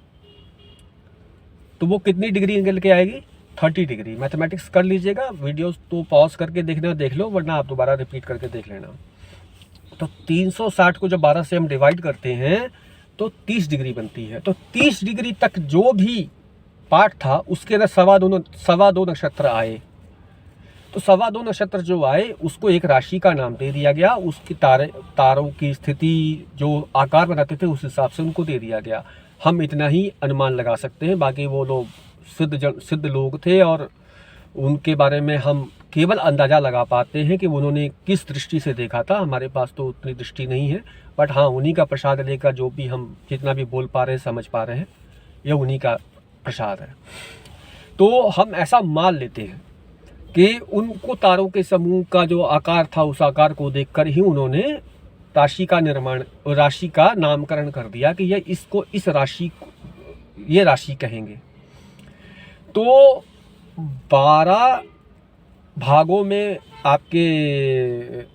तो वो कितनी डिग्री निकल के आएगी? 30 डिग्री। मैथमेटिक्स कर लीजिएगा, वीडियो तो पॉज करके देखना देख लो, वरना आप दोबारा रिपीट करके देख लेना। तो 360 को जब 12 से हम डिवाइड करते हैं तो 30 डिग्री बनती है। तो 30 डिग्री तक जो भी पार्ट था उसके अंदर सवा दो नक्षत्र आए। तो सवा दो नक्षत्र जो आए उसको एक राशि का नाम दे दिया गया, उसकी तारों की स्थिति जो आकार बनाते थे उस हिसाब से उनको दे दिया गया। हम इतना ही अनुमान लगा सकते हैं, बाकी वो लोग सिद्ध लोग थे और उनके बारे में हम केवल अंदाज़ा लगा पाते हैं कि उन्होंने किस दृष्टि से देखा था। हमारे पास तो उतनी दृष्टि नहीं है, बट हाँ, उन्हीं का प्रसाद लेकर जो भी हम जितना भी बोल पा रहे हैं, समझ पा रहे हैं, ये उन्हीं का प्रसाद है। तो हम ऐसा मान लेते हैं कि उनको तारों के समूह का जो आकार था उस आकार को देखकर ही उन्होंने राशि का नामकरण कर दिया कि ये राशि कहेंगे। तो 12 भागों में आपके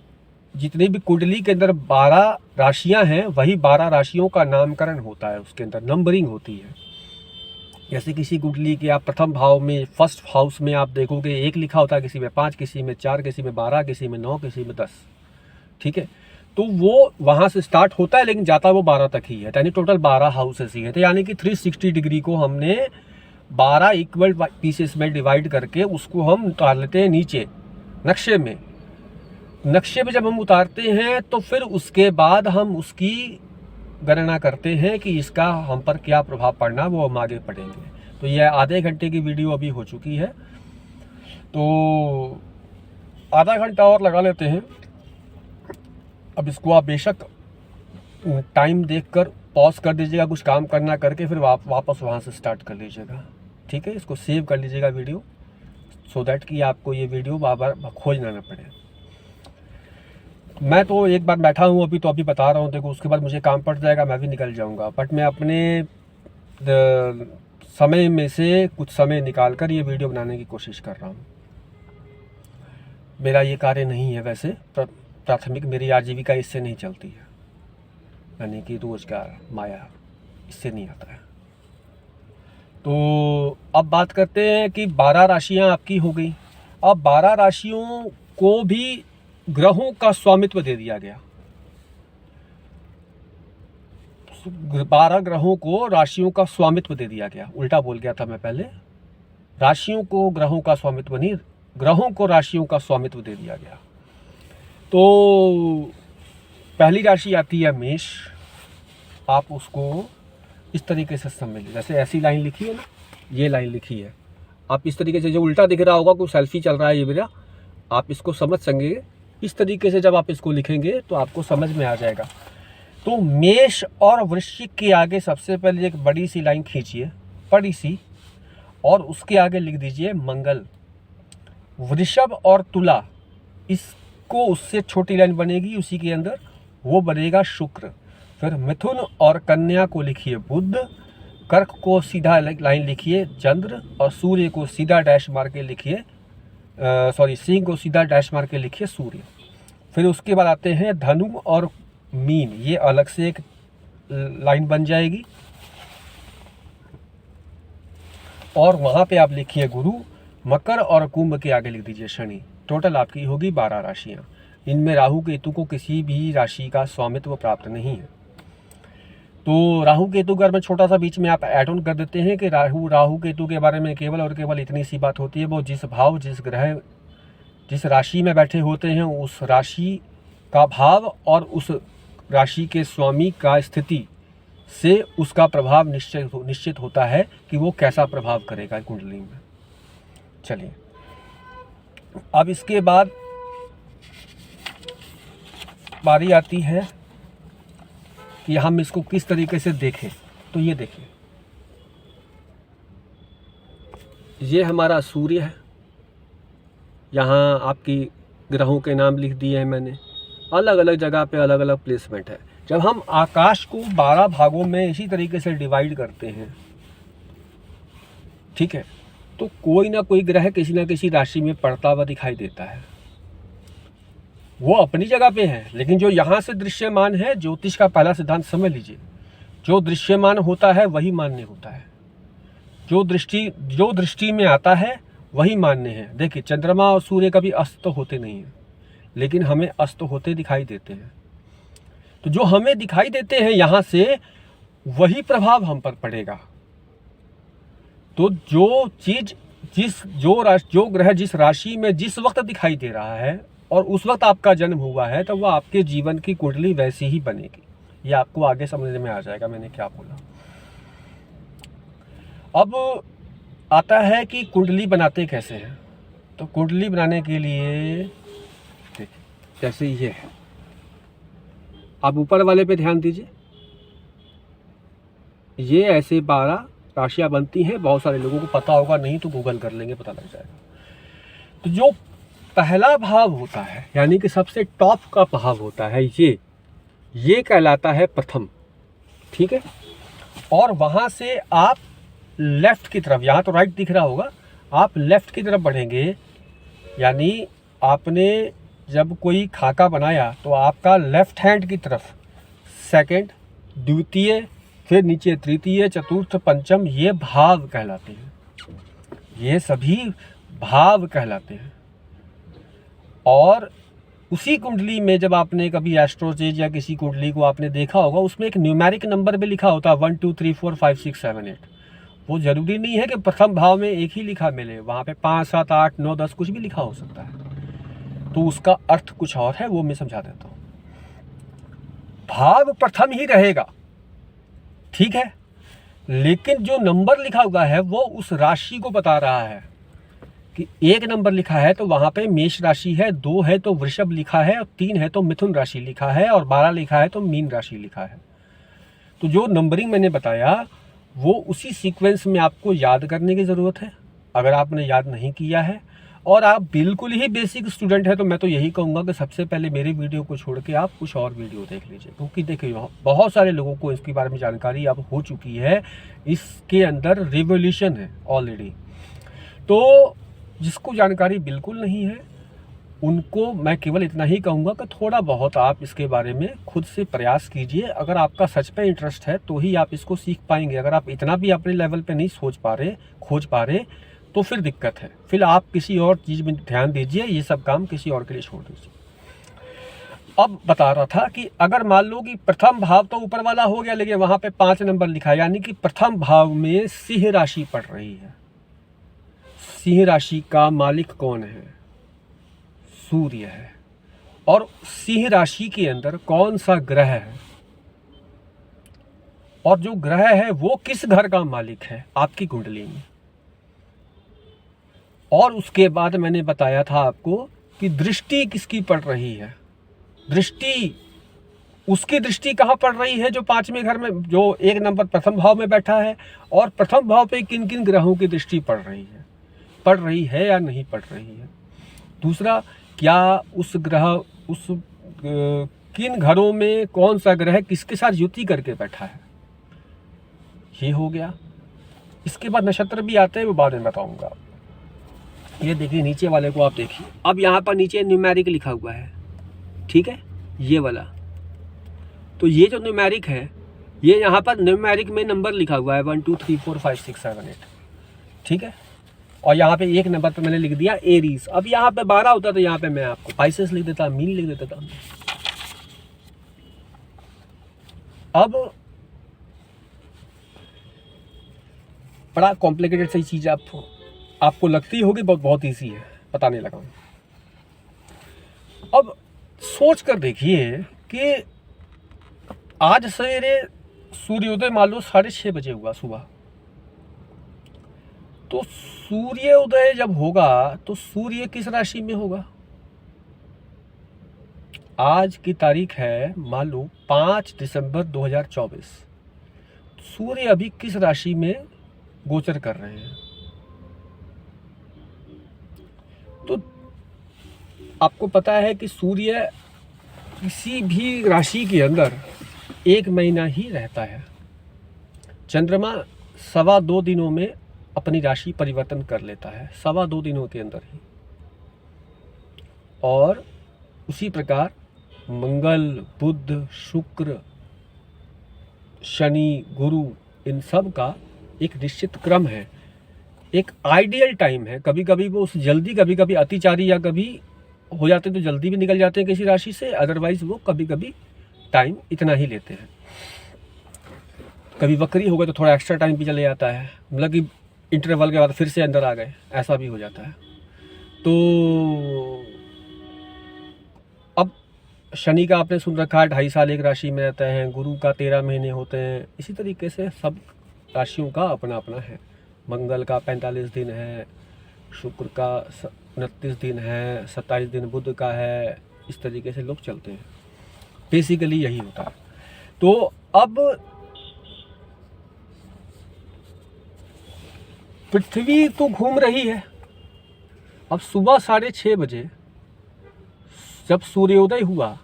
जितनी भी कुंडली के अंदर 12 राशियां हैं, वही 12 राशियों का नामकरण होता है, उसके अंदर नंबरिंग होती है। जैसे किसी कुंडली के आप प्रथम भाव में, फर्स्ट हाउस में आप देखोगे 1 लिखा होता है, किसी में 5, किसी में 4, किसी में 12, किसी में 9, किसी में 10, ठीक है। तो वो वहाँ से स्टार्ट होता है लेकिन जाता वो 12 तक ही है, यानी टोटल 12 हाउसेस ही है। तो यानी कि 360 डिग्री को हमने 12 इक्वल पीसेस में डिवाइड करके उसको हम उतार लेते हैं नीचे नक्शे में। नक्शे में जब हम उतारते हैं तो फिर उसके बाद हम उसकी गणना करते हैं कि इसका हम पर क्या प्रभाव पड़ना, वो हम आगे पढ़ेंगे। तो यह आधे घंटे की वीडियो अभी हो चुकी है, तो आधा घंटा और लगा लेते हैं। अब इसको आप बेशक टाइम देखकर पॉज कर दीजिएगा, कुछ काम करना करके फिर वापस वहाँ से स्टार्ट कर लीजिएगा, ठीक है। इसको सेव कर लीजिएगा वीडियो, सो दैट कि आपको ये वीडियो बार बार खोजना ना पड़े। मैं तो एक बार बैठा हूँ अभी, तो अभी बता रहा हूँ, देखो उसके बाद मुझे काम पड़ जाएगा, मैं भी निकल जाऊँगा। बट मैं अपने समय में से कुछ समय निकाल कर ये वीडियो बनाने की कोशिश कर रहा हूँ। मेरा ये कार्य नहीं है वैसे, प्राथमिक मेरी आजीविका इससे नहीं चलती है, यानी कि रोजगार माया इससे नहीं आता है। तो अब बात करते हैं कि 12 राशियां आपकी हो गई। अब 12 राशियों को भी ग्रहों का स्वामित्व दे दिया गया। 12 ग्रहों को राशियों का स्वामित्व दे दिया गया, उल्टा बोल गया था मैं पहले। राशियों को ग्रहों का स्वामित्व नहीं, ग्रहों को राशियों का स्वामित्व दे दिया गया। तो पहली राशि आती है मेष। आप उसको इस तरीके से समझ लीजिए, जैसे ऐसी लाइन लिखी है ना, ये लाइन लिखी है, आप इस तरीके से, जो उल्टा दिख रहा होगा कोई सेल्फी चल रहा है ये मेरा, आप इसको समझ सकेंगे। इस तरीके से जब आप इसको लिखेंगे तो आपको समझ में आ जाएगा। तो मेष और वृश्चिक के आगे सबसे पहले एक बड़ी सी लाइन खींचिए, बड़ी सी, और उसके आगे लिख दीजिए मंगल। वृषभ और तुला, इसको उससे छोटी लाइन बनेगी उसी के अंदर, वो बनेगा शुक्र। फिर मिथुन और कन्या को लिखिए बुध, कर्क को सीधा लाइन लिखिए चंद्र, और सूर्य को सीधा डैश मार के लिखिए, सिंह को सीधा डैश मार के लिखिए सूर्य। फिर उसके बाद आते हैं धनु और मीन, ये अलग से एक लाइन बन जाएगी, और वहां पे आप लिखिए गुरु। मकर और कुंभ के आगे लिख दीजिए शनि। टोटल आपकी होगी 12 राशियां। इनमें राहु केतु को किसी भी राशि का स्वामित्व प्राप्त नहीं है। तो राहु केतु का मैं छोटा सा बीच में आप ऐड ऑन कर देते हैं कि राहु केतु के बारे में केवल और केवल इतनी सी बात होती है, वो जिस भाव, जिस ग्रह, जिस राशि में बैठे होते हैं उस राशि का भाव और उस राशि के स्वामी का स्थिति से उसका प्रभाव निश्चित होता है कि वो कैसा प्रभाव करेगा कुंडली में। चलिए, अब इसके बाद बारी आती है कि हम इसको किस तरीके से देखें। तो ये देखिए, ये हमारा सूर्य है। यहाँ आपकी ग्रहों के नाम लिख दिए हैं मैंने, अलग अलग जगह पे अलग अलग प्लेसमेंट है। जब हम आकाश को 12 भागों में इसी तरीके से डिवाइड करते हैं, ठीक है, तो कोई ना कोई ग्रह किसी ना किसी राशि में पड़ता हुआ दिखाई देता है। वो अपनी जगह पे है, लेकिन जो यहाँ से दृश्यमान है, ज्योतिष का पहला सिद्धांत समझ लीजिए, जो दृश्यमान होता है वही मान्य होता है। जो दृष्टि में आता है वही मान्य है। देखिए, चंद्रमा और सूर्य कभी अस्त तो होते नहीं हैं, लेकिन हमें अस्त होते दिखाई देते हैं। तो जो हमें दिखाई देते हैं यहाँ से, वही प्रभाव हम पर पड़ेगा। तो जो चीज जो ग्रह जिस राशि में जिस वक्त दिखाई दे रहा है और उस वक्त आपका जन्म हुआ है, तो वह आपके जीवन की कुंडली वैसी ही बनेगी। ये आपको आगे समझ में आ जाएगा मैंने क्या बोला। अब आता है कि कुंडली बनाते कैसे हैं। तो कुंडली बनाने के लिए जैसे ये है, आप ऊपर वाले पे ध्यान दीजिए, ये ऐसे 12 राशियां बनती हैं। बहुत सारे लोगों को पता होगा, नहीं तो गूगल कर लेंगे, पता लग जाएगा। तो जो पहला भाव होता है, यानी कि सबसे टॉप का भाव होता है, ये कहलाता है प्रथम, ठीक है। और वहां से आप लेफ्ट की तरफ, यहाँ तो राइट दिख रहा होगा, आप लेफ्ट की तरफ बढ़ेंगे। यानी आपने जब कोई खाका बनाया तो आपका लेफ्ट हैंड की तरफ सेकंड, द्वितीय, फिर नीचे तृतीय, चतुर्थ, पंचम, ये भाव कहलाते हैं। ये सभी भाव कहलाते हैं। और उसी कुंडली में जब आपने कभी एस्ट्रोचेज या किसी कुंडली को आपने देखा होगा, उसमें एक न्यूमेरिक नंबर भी लिखा होता है 1 2 3 4 5 6 7 8। वो जरूरी नहीं है कि प्रथम भाव में एक ही लिखा मिले, वहाँ पे 5 7 8 9 10 कुछ भी लिखा हो सकता है। तो उसका अर्थ कुछ और है, वो मैं समझा देता हूँ। भाव प्रथम ही रहेगा, ठीक है, लेकिन जो नंबर लिखा हुआ है वो उस राशि को बता रहा है कि 1 नंबर लिखा है तो वहाँ पे मेष राशि है, 2 है तो वृषभ लिखा है, और 3 है तो मिथुन राशि लिखा है, और 12 लिखा है तो मीन राशि लिखा है। तो जो नंबरिंग मैंने बताया वो उसी सीक्वेंस में आपको याद करने की ज़रूरत है। अगर आपने याद नहीं किया है और आप बिल्कुल ही बेसिक स्टूडेंट है, तो मैं तो यही कहूँगा कि सबसे पहले मेरी वीडियो को छोड़ के आप कुछ और वीडियो देख लीजिए, क्योंकि देखिए बहुत सारे लोगों को इसके बारे में जानकारी अब हो चुकी है। इसके अंदर रिवोल्यूशन है ऑलरेडी। तो जिसको जानकारी बिल्कुल नहीं है, उनको मैं केवल इतना ही कहूँगा कि थोड़ा बहुत आप इसके बारे में खुद से प्रयास कीजिए। अगर आपका सच पे इंटरेस्ट है तो ही आप इसको सीख पाएंगे। अगर आप इतना भी अपने लेवल पे नहीं खोज पा रहे तो फिर दिक्कत है। फिर आप किसी और चीज़ में ध्यान दीजिए, ये सब काम किसी और के लिए छोड़ दीजिए। अब बता रहा था कि अगर मान लो कि प्रथम भाव तो ऊपर वाला हो गया, लेकिन वहाँ पे 5 नंबर लिखा है, यानी कि प्रथम भाव में सिंह राशि पड़ रही है। सिंह राशि का मालिक कौन है? सूर्य है। और सिंह राशि के अंदर कौन सा ग्रह है, और जो ग्रह है वो किस घर का मालिक है आपकी कुंडली में। और उसके बाद मैंने बताया था आपको कि दृष्टि किसकी पड़ रही है। उसकी दृष्टि कहाँ पड़ रही है? जो 5वें घर में, जो 1 नंबर प्रथम भाव में बैठा है। और प्रथम भाव पे किन किन ग्रहों की दृष्टि पड़ रही है या नहीं पड़ रही है। दूसरा, क्या किन घरों में कौन सा ग्रह किसके साथ युति करके बैठा है, ये हो गया। इसके बाद नक्षत्र भी आते हैं, वो बाद में बताऊंगा। ये देखिए नीचे वाले को आप देखिए, अब यहाँ पर नीचे न्यूमेरिक लिखा हुआ है, ठीक है, ये वाला। तो ये जो न्यूमेरिक है, ये यहाँ पर न्यूमेरिक में नंबर लिखा हुआ है 1 2 3 4 5 6 7 8, ठीक है। और यहाँ पे 1 नंबर पे मैंने लिख दिया एरीज। अब यहाँ पे 12 होता तो यहाँ पे मैं आपको पाइसेस लिख देता, मीन लिख देता था। अब बड़ा कॉम्प्लिकेटेड सी चीज़ आपको लगती होगी, बहुत ईजी है, बताने लगा हूँ। अब सोच कर देखिए कि आज सवेरे सूर्योदय मान लो 6:30 बजे हुआ सुबह। तो सूर्योदय जब होगा तो सूर्य किस राशि में होगा? आज की तारीख है मान लो 5 दिसंबर 2024। सूर्य अभी किस राशि में गोचर कर रहे हैं? आपको पता है कि सूर्य किसी भी राशि के अंदर 1 महीना ही रहता है। चंद्रमा 2.25 दिनों में अपनी राशि परिवर्तन कर लेता है, 2.25 दिनों के अंदर ही। और उसी प्रकार मंगल, बुध, शुक्र, शनि, गुरु, इन सब का एक निश्चित क्रम है, एक आइडियल टाइम है। कभी कभी वो जल्दी, कभी कभी अतिचारी, या कभी हो जाते तो जल्दी भी निकल जाते हैं किसी राशि से, अदरवाइज वो कभी कभी टाइम इतना ही लेते हैं। कभी वक्री हो गए तो थोड़ा एक्स्ट्रा टाइम भी चले जाता है, मतलब कि इंटरवल के बाद फिर से अंदर आ गए, ऐसा भी हो जाता है। तो अब शनि का आपने सुन रखा है 2.5 साल एक राशि में रहते हैं, गुरु का 13 महीने होते हैं। इसी तरीके से सब राशियों का अपना अपना है। मंगल का 45 दिन है, शुक्र का 29 दिन है, 27 दिन बुध का है। इस तरीके से लोग चलते हैं, बेसिकली यही होता है। तो अब पृथ्वी तो घूम रही है। अब सुबह 6:30 बजे जब सूर्योदय हुआ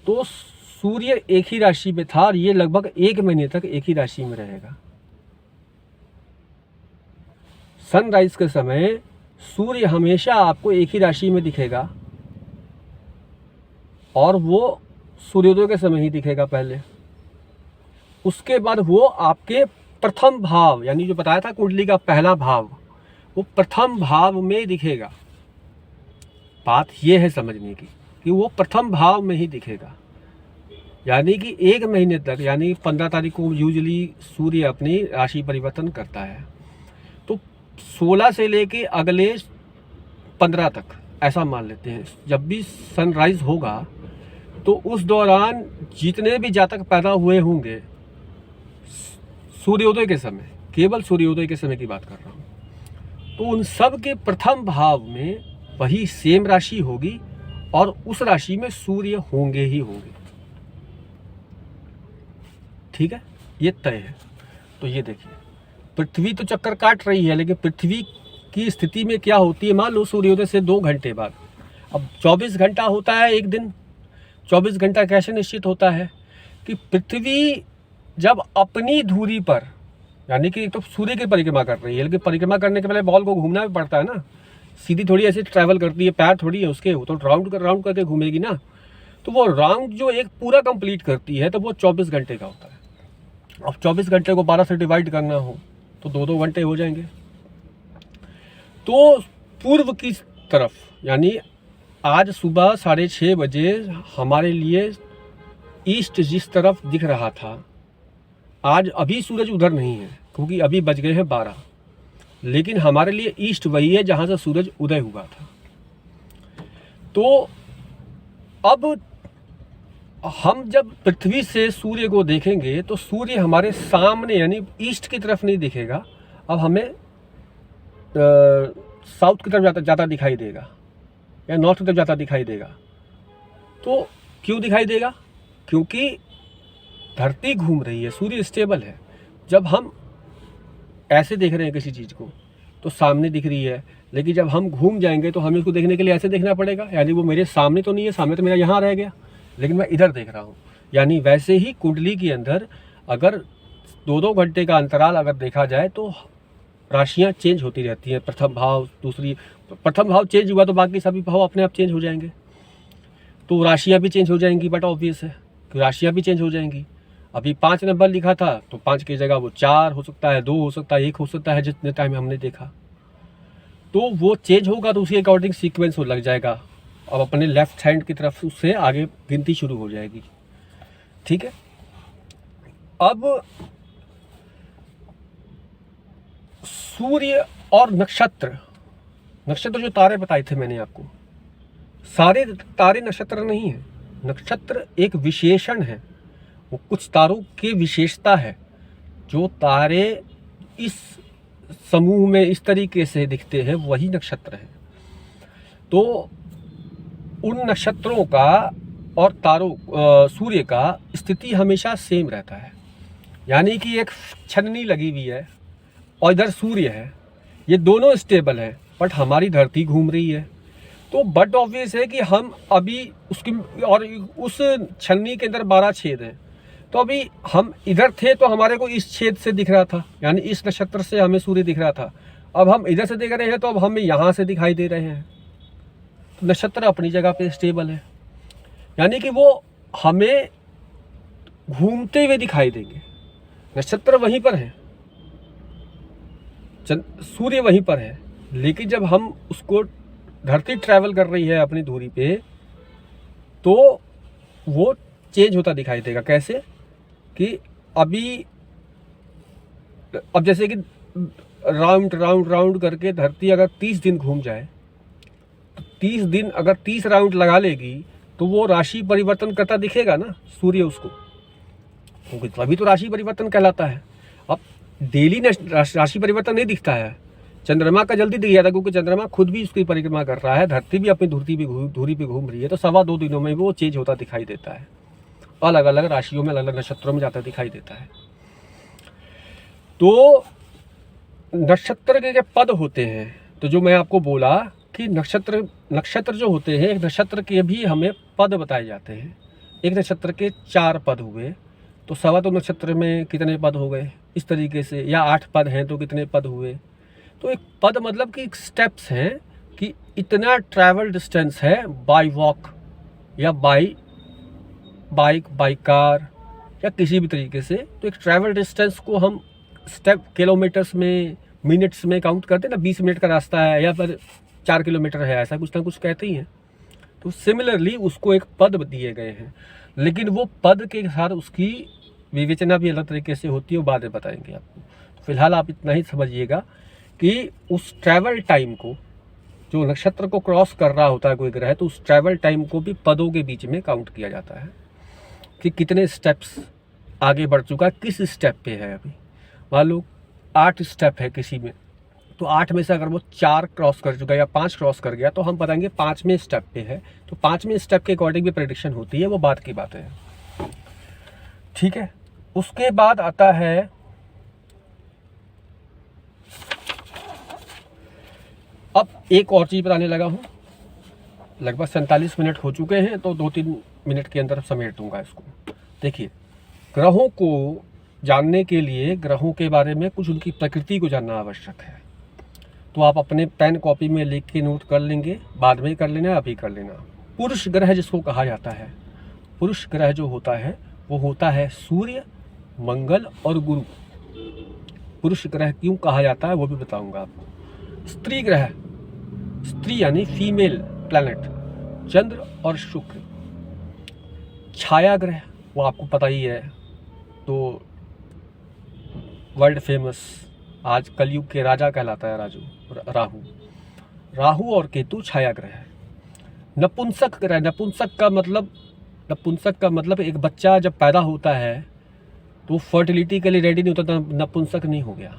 तो सूर्य एक ही राशि में था, और ये लगभग 1 महीने तक एक ही राशि में रहेगा। सनराइज के समय सूर्य हमेशा आपको एक ही राशि में दिखेगा, और वो सूर्योदय के समय ही दिखेगा पहले। उसके बाद वो आपके प्रथम भाव, यानी जो बताया था कुंडली का पहला भाव, वो प्रथम भाव में दिखेगा। बात ये है समझने की कि वो प्रथम भाव में ही दिखेगा, यानी कि 1 महीने तक, यानी 15 तारीख को यूजली सूर्य अपनी राशि परिवर्तन करता है। तो 16 से लेके अगले 15 तक ऐसा मान लेते हैं, जब भी सनराइज होगा तो उस दौरान जितने भी जातक पैदा हुए होंगे सूर्योदय के समय, केवल सूर्योदय के समय की बात कर रहा हूँ, तो उन सब के प्रथम भाव में वही सेम राशि होगी, और उस राशि में सूर्य होंगे ही होंगे। ठीक है, ये तय है। तो ये देखिए, पृथ्वी तो चक्कर काट रही है, लेकिन पृथ्वी की स्थिति में क्या होती है, मान लो सूर्योदय से 2 घंटे बाद, अब 24 घंटा होता है एक दिन। 24 घंटा कैसे निश्चित होता है कि पृथ्वी जब अपनी धुरी पर, यानी कि तो सूर्य की परिक्रमा कर रही है, लेकिन परिक्रमा करने के पहले बॉल को घूमना भी पड़ता है ना, सीधी थोड़ी ऐसे ट्रैवल करती है, पैर थोड़ी है उसके, तो राउंड करके घूमेगी ना। तो वो राउंड जो एक पूरा कंप्लीट करती है, तो वो 24 घंटे का होता है। अब 24 घंटे को 12 से डिवाइड करना हो तो 2-2 घंटे हो जाएंगे। तो पूर्व की तरफ, यानी आज सुबह 6:30 बजे हमारे लिए ईस्ट जिस तरफ दिख रहा था, आज अभी सूरज उधर नहीं है क्योंकि अभी बज गए हैं 12, लेकिन हमारे लिए ईस्ट वही है जहाँ से सूरज उदय हुआ था। तो अब हम जब पृथ्वी से सूर्य को देखेंगे तो सूर्य हमारे सामने, यानी ईस्ट की तरफ नहीं दिखेगा, अब हमें साउथ की तरफ जाता दिखाई देगा, या नॉर्थ की तरफ जाता दिखाई देगा। तो क्यों दिखाई देगा? क्योंकि धरती घूम रही है, सूर्य स्टेबल है। जब हम ऐसे देख रहे हैं किसी चीज़ को तो सामने दिख रही है, लेकिन जब हम घूम जाएंगे तो हमें उसको देखने के लिए ऐसे देखना पड़ेगा, यानी वो मेरे सामने तो नहीं है, सामने तो मेरा यहाँ रह गया, लेकिन मैं इधर देख रहा हूँ। यानी वैसे ही कुंडली के अंदर अगर 2-2 घंटे का अंतराल अगर देखा जाए तो राशियाँ चेंज होती रहती हैं। प्रथम भाव चेंज हुआ तो बाकी सभी भाव अपने आप चेंज हो जाएंगे, तो राशियाँ भी चेंज हो जाएंगी। बट ऑब्वियस है कि राशियाँ भी चेंज हो जाएंगी। अभी 5 नंबर लिखा था तो 5 की जगह वो 4 हो सकता है, 2 हो सकता है, 1 हो सकता है, जितने टाइम हमने देखा। तो वो चेंज होगा तो उसी अकॉर्डिंग सीक्वेंस हो लग जाएगा। अब अपने लेफ्ट हैंड की तरफ उससे आगे गिनती शुरू हो जाएगी। ठीक है, अब सूर्य और नक्षत्र जो तारे बताए थे मैंने आपको, सारे तारे नक्षत्र नहीं है। नक्षत्र एक विशेषण है, वो कुछ तारों की विशेषता है। जो तारे इस समूह में इस तरीके से दिखते हैं वही नक्षत्र है। तो उन नक्षत्रों का और तारों सूर्य का स्थिति हमेशा सेम रहता है, यानी कि एक छन्नी लगी हुई है और इधर सूर्य है, ये दोनों स्टेबल है, बट हमारी धरती घूम रही है। तो बट ऑब्वियस है कि हम अभी उसकी, और उस छन्नी के अंदर 12 छेद हैं, तो अभी हम इधर थे तो हमारे को इस छेद से दिख रहा था, यानी इस नक्षत्र से हमें सूर्य दिख रहा था। अब हम इधर से देख रहे हैं तो अब हमें यहाँ से दिखाई दे रहे हैं। तो नक्षत्र अपनी जगह पे स्टेबल है, यानी कि वो हमें घूमते हुए दिखाई देंगे। नक्षत्र वहीं पर है, सूर्य वहीं पर है, लेकिन जब हम उसको, धरती ट्रैवल कर रही है अपनी दूरी पे, तो वो चेंज होता दिखाई देगा। कैसे कि अभी, अब जैसे कि राउंड राउंड राउंड करके धरती अगर 30 दिन घूम जाए, तो 30 दिन अगर 30 राउंड लगा लेगी तो वो राशि परिवर्तन करता दिखेगा ना सूर्य उसको, क्योंकि तभी तो राशि परिवर्तन कहलाता है। अब डेली राशि परिवर्तन नहीं दिखता है, चंद्रमा का जल्दी दिख जाता है, क्योंकि चंद्रमा खुद भी उसकी परिक्रमा कर रहा है, धरती भी अपनी धुरी पे घूम रही है, तो 2.25 दिनों में वो चेंज होता दिखाई देता है, अलग अलग राशियों में अलग अलग नक्षत्रों में जाता दिखाई देता है। तो नक्षत्र के पद होते हैं, तो जो मैं आपको बोला कि नक्षत्र जो होते हैं, एक नक्षत्र के भी हमें पद बताए जाते हैं। एक नक्षत्र के 4 पद हुए, तो 2.25 नक्षत्र में कितने पद हो गए इस तरीके से, या 8 पद हैं तो कितने पद हुए। तो एक पद मतलब कि स्टेप्स हैं कि इतना ट्रैवल डिस्टेंस है बाय वॉक या बाय बाइक, बाय कार या किसी भी तरीके से। तो एक ट्रैवल डिस्टेंस को हम स्टेप किलोमीटर्स में, मिनट्स में काउंट करते हैं ना, 20 मिनट का रास्ता है या फिर 4 किलोमीटर है, ऐसा कुछ ना कुछ कहते ही हैं। तो सिमिलरली उसको एक पद दिए गए हैं, लेकिन वो पद के साथ उसकी विवेचना भी अलग तरीके से होती है, वो बाद में बताएंगे आपको। तो फिलहाल आप इतना ही समझिएगा कि उस ट्रैवल टाइम को, जो नक्षत्र को क्रॉस कर रहा होता है कोई ग्रह, तो उस ट्रैवल टाइम को भी पदों के बीच में काउंट किया जाता है कि कितने स्टेप्स आगे बढ़ चुका है, किस स्टेप पे है। अभी मान लो 8 स्टेप है किसी में, तो 8 में से अगर वो 4 क्रॉस कर चुका है या 5 क्रॉस कर गया, तो हम बताएंगे 5वें स्टेप पे है। तो 5वें स्टेप के अकॉर्डिंग भी प्रेडिक्शन होती है, वो बात की बात है, ठीक है। उसके बाद आता है अब एक और चीज़ बताने लगा हूँ। लगभग 47 मिनट हो चुके हैं, तो 2-3 मिनट के अंदर समेट दूंगा इसको। देखिए, ग्रहों को जानने के लिए ग्रहों के बारे में कुछ उनकी प्रकृति को जानना आवश्यक है। तो आप अपने पेन कॉपी में लिख के नोट कर लेंगे, बाद में कर लेना, अभी कर लेना। पुरुष ग्रह जिसको कहा जाता है, पुरुष ग्रह जो होता है वो होता है सूर्य, मंगल और गुरु। पुरुष ग्रह क्यों कहा जाता है वो भी बताऊंगा आपको। स्त्री ग्रह, स्त्री यानी फीमेल प्लैनेट, चंद्र और शुक्र। छाया ग्रह वो आपको पता ही है, तो वर्ल्ड फेमस, आज कलयुग के राजा कहलाता है राहु। राहु और केतु छाया ग्रह है। नपुंसक ग्रह, नपुंसक का मतलब एक बच्चा जब पैदा होता है तो फर्टिलिटी के लिए रेडी नहीं होता, तो नपुंसक नहीं हो गया।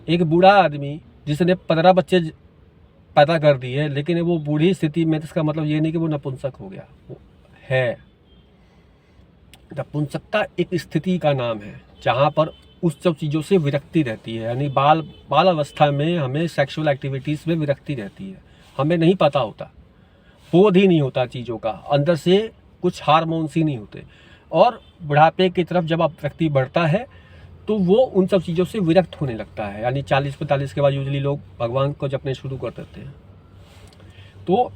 एक बूढ़ा आदमी जिसने 15 बच्चे पैदा कर दिए, लेकिन वो बूढ़ी स्थिति में, इसका मतलब ये नहीं कि वो नपुंसक हो गया, वो है। नपुंसकता एक स्थिति का नाम है जहाँ पर उस सब चीज़ों से विरक्ति रहती है, यानी बाल अवस्था में हमें सेक्सुअल एक्टिविटीज़ में विरक्ति रहती है, हमें नहीं पता होता, बोध ही नहीं होता चीज़ों का, अंदर से कुछ हार्मोन्स ही नहीं होते। और बुढ़ापे की तरफ जब आप व्यक्ति बढ़ता है तो वो उन सब चीज़ों से विरक्त होने लगता है, यानी 40-45 के बाद यूजली लोग भगवान को जपने शुरू कर देते हैं। तो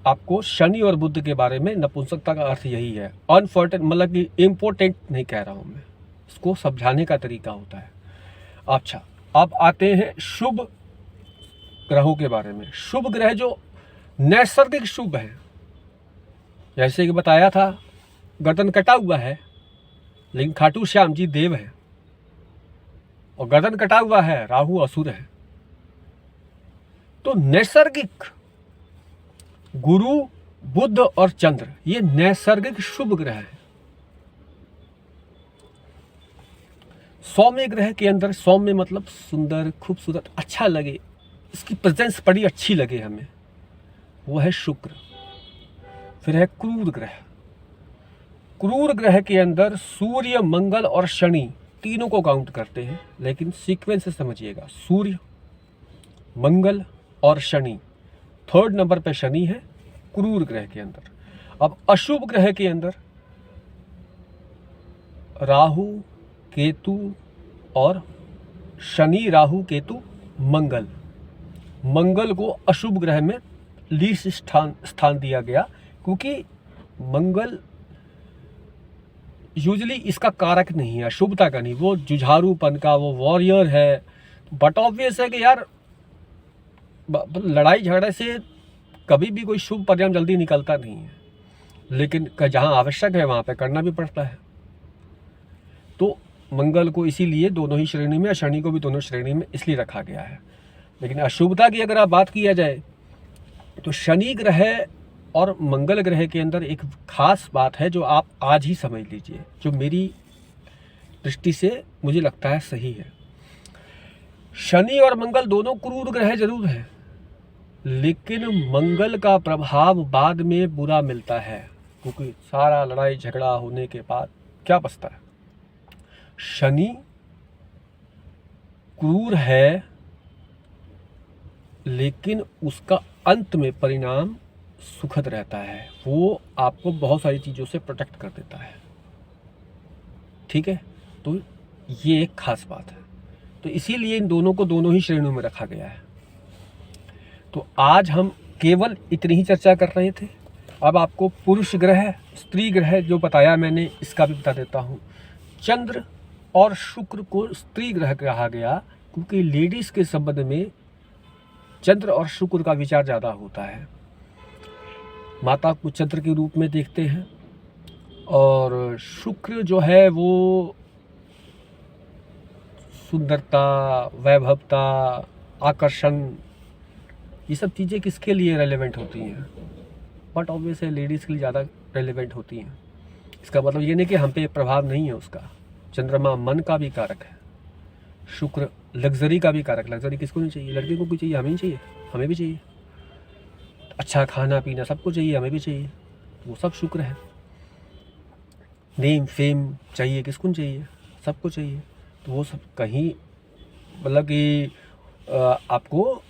आपको शनि और बुध के बारे में नपुंसकता का अर्थ यही है। अनफर्टेंट मतलब कि इम्पोर्टेंट नहीं कह रहा हूँ मैं, इसको समझाने का तरीका होता है। अच्छा, अब आते हैं शुभ ग्रहों के बारे में। शुभ ग्रह जो नैसर्गिक शुभ है, जैसे कि बताया था, गर्दन कटा हुआ है लेकिन खाटू श्याम जी देव है, और गर्दन कटा हुआ है राहु असुर है। तो नैसर्गिक गुरु, बुध और चंद्र ये नैसर्गिक शुभ ग्रह है। सौम्य ग्रह के अंदर, सौम्य मतलब सुंदर, खूबसूरत, अच्छा लगे, इसकी प्रेजेंस बड़ी अच्छी लगे हमें, वो है शुक्र। फिर है क्रूर ग्रह। क्रूर ग्रह के अंदर सूर्य, मंगल और शनि तीनों को काउंट करते हैं, लेकिन सीक्वेंस से समझिएगा। सूर्य, मंगल और शनि 3rd नंबर पे शनि है क्रूर ग्रह के अंदर। अब अशुभ ग्रह के अंदर राहु, केतु और शनि, राहु, केतु, मंगल। मंगल को अशुभ ग्रह में लीस्ट स्थान दिया गया, क्योंकि मंगल यूजली इसका कारक नहीं है, शुभता का नहीं, वो जुझारूपन का, वो वॉरियर है। बट ऑब्वियस है कि यार लड़ाई झगड़े से कभी भी कोई शुभ परिणाम जल्दी निकलता नहीं है, लेकिन जहाँ आवश्यक है वहाँ पे करना भी पड़ता है। तो मंगल को इसीलिए दोनों ही श्रेणी में, शनि को भी दोनों श्रेणी में इसलिए रखा गया है। लेकिन अशुभता की अगर आप बात किया जाए तो शनि ग्रह और मंगल ग्रह के अंदर एक खास बात है जो आप आज ही समझ लीजिए, जो मेरी दृष्टि से मुझे लगता है सही है। शनि और मंगल दोनों क्रूर ग्रह जरूर हैं, लेकिन मंगल का प्रभाव बाद में बुरा मिलता है, क्योंकि सारा लड़ाई झगड़ा होने के बाद क्या बचता है? शनि क्रूर है, लेकिन उसका अंत में परिणाम सुखद रहता है। वो आपको बहुत सारी चीज़ों से प्रोटेक्ट कर देता है। ठीक है, तो ये एक खास बात है। तो इसीलिए इन दोनों को दोनों ही श्रेणियों में रखा गया है। तो आज हम केवल इतनी ही चर्चा कर रहे थे। अब आपको पुरुष ग्रह, स्त्री ग्रह जो बताया मैंने, इसका भी बता देता हूँ। चंद्र और शुक्र को स्त्री ग्रह कहा गया, क्योंकि लेडीज़ के संबंध में चंद्र और शुक्र का विचार ज़्यादा होता है। माता को चंद्र के रूप में देखते हैं, और शुक्र जो है वो सुंदरता, वैभवता, आकर्षण, ये सब चीज़ें किसके लिए रेलेवेंट होती हैं? बट ऑब्वियस है लेडीज़ के लिए ज़्यादा रेलेवेंट होती हैं। इसका मतलब ये नहीं कि हम पे प्रभाव नहीं है उसका। चंद्रमा मन का भी कारक है, शुक्र लग्जरी का भी कारक। लग्जरी किसको नहीं चाहिए? लड़के को भी चाहिए, हमें ही चाहिए, हमें भी चाहिए। अच्छा खाना पीना सबको चाहिए, हमें भी चाहिए, वो सब शुक्र है। नेम फेम चाहिए, किसको नहीं चाहिए? सबको चाहिए। तो वो सब कहीं मतलब कि आपको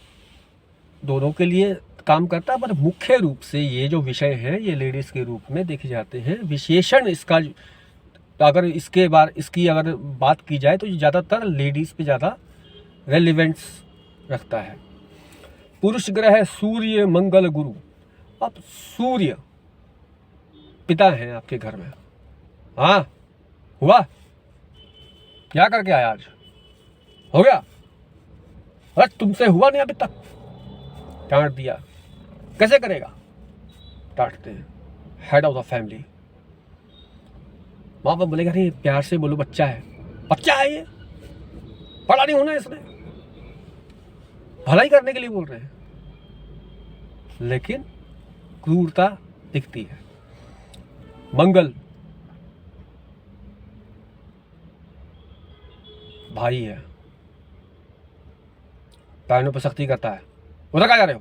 दोनों के लिए काम करता है, पर मुख्य रूप से ये जो विषय हैं ये लेडीज़ के रूप में देखे जाते हैं। विशेषण इसका अगर इसकी अगर बात की जाए तो ये ज़्यादातर लेडीज़ पे ज़्यादा रेलिवेंस रखता है। पुरुष ग्रह सूर्य, मंगल, गुरु। अब सूर्य पिता हैं आपके घर में। हाँ हुआ, क्या करके आया आज? हो गया? अरे तुमसे हुआ नहीं अभी तक? डांट दिया, कैसे करेगा? डांटते हैं। Head of the family. माँ बाप बोलेगा नहीं, प्यार से बोलो, बच्चा है, बच्चा है ये, बड़ा नहीं होना इसने, भलाई करने के लिए बोल रहे हैं, लेकिन क्रूरता दिखती है। मंगल भाई है, बहनों पर सख्ती करता है। उधर कहाँ जा रहे हो?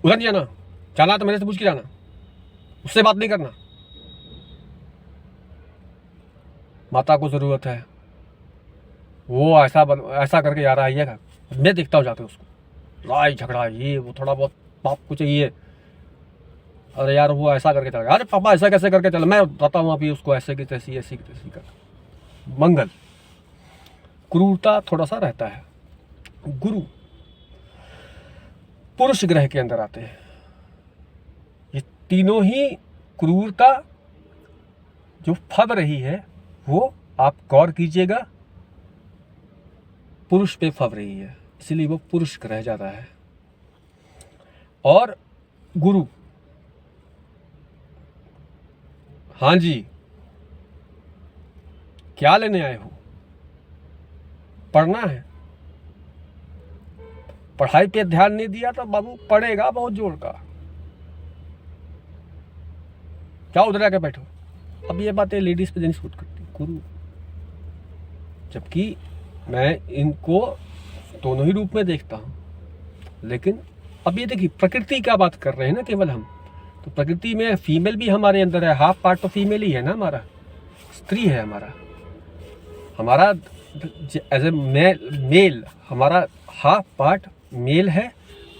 उधर नहीं जाना, जाना तो मेरे से पूछ के जाना, उससे बात नहीं करना। माता को जरूरत है, वो ऐसा करके जा रहा है, ये मैं देखता हूँ जाके उसको, लड़ाई झगड़ा ये वो, थोड़ा बहुत बाप को चाहिए। अरे यार वो ऐसा करके चला, अरे पापा ऐसा कैसे करके चला, मैं बताता हूँ अभी उसको, ऐसे की तैसी, ऐसी की तैसी कर। मंगल क्रूरता थोड़ा सा रहता है। गुरु पुरुष ग्रह के अंदर आते हैं। ये तीनों ही क्रूरता जो फब रही है वो आप गौर कीजिएगा, पुरुष पे फब रही है, इसलिए वो पुरुष ग्रह जाता है। और गुरु, हाँ जी, क्या लेने आए हो? पढ़ना है। पढ़ाई पे ध्यान नहीं दिया तो बाबू पढ़ेगा बहुत जोर का। क्या उधर आके बैठो? अब ये बातें लेडीज पे नहीं सूट करती, गुरु। जबकि मैं इनको दोनों ही रूप में देखता हूँ, लेकिन अब ये देखिए प्रकृति का बात कर रहे हैं ना केवल हम, तो प्रकृति में फीमेल भी हमारे अंदर है, हाफ पार्ट तो फीमेल ही है ना, हमारा स्त्री है, हमारा एज ए मेल हमारा हाफ पार्ट मेल है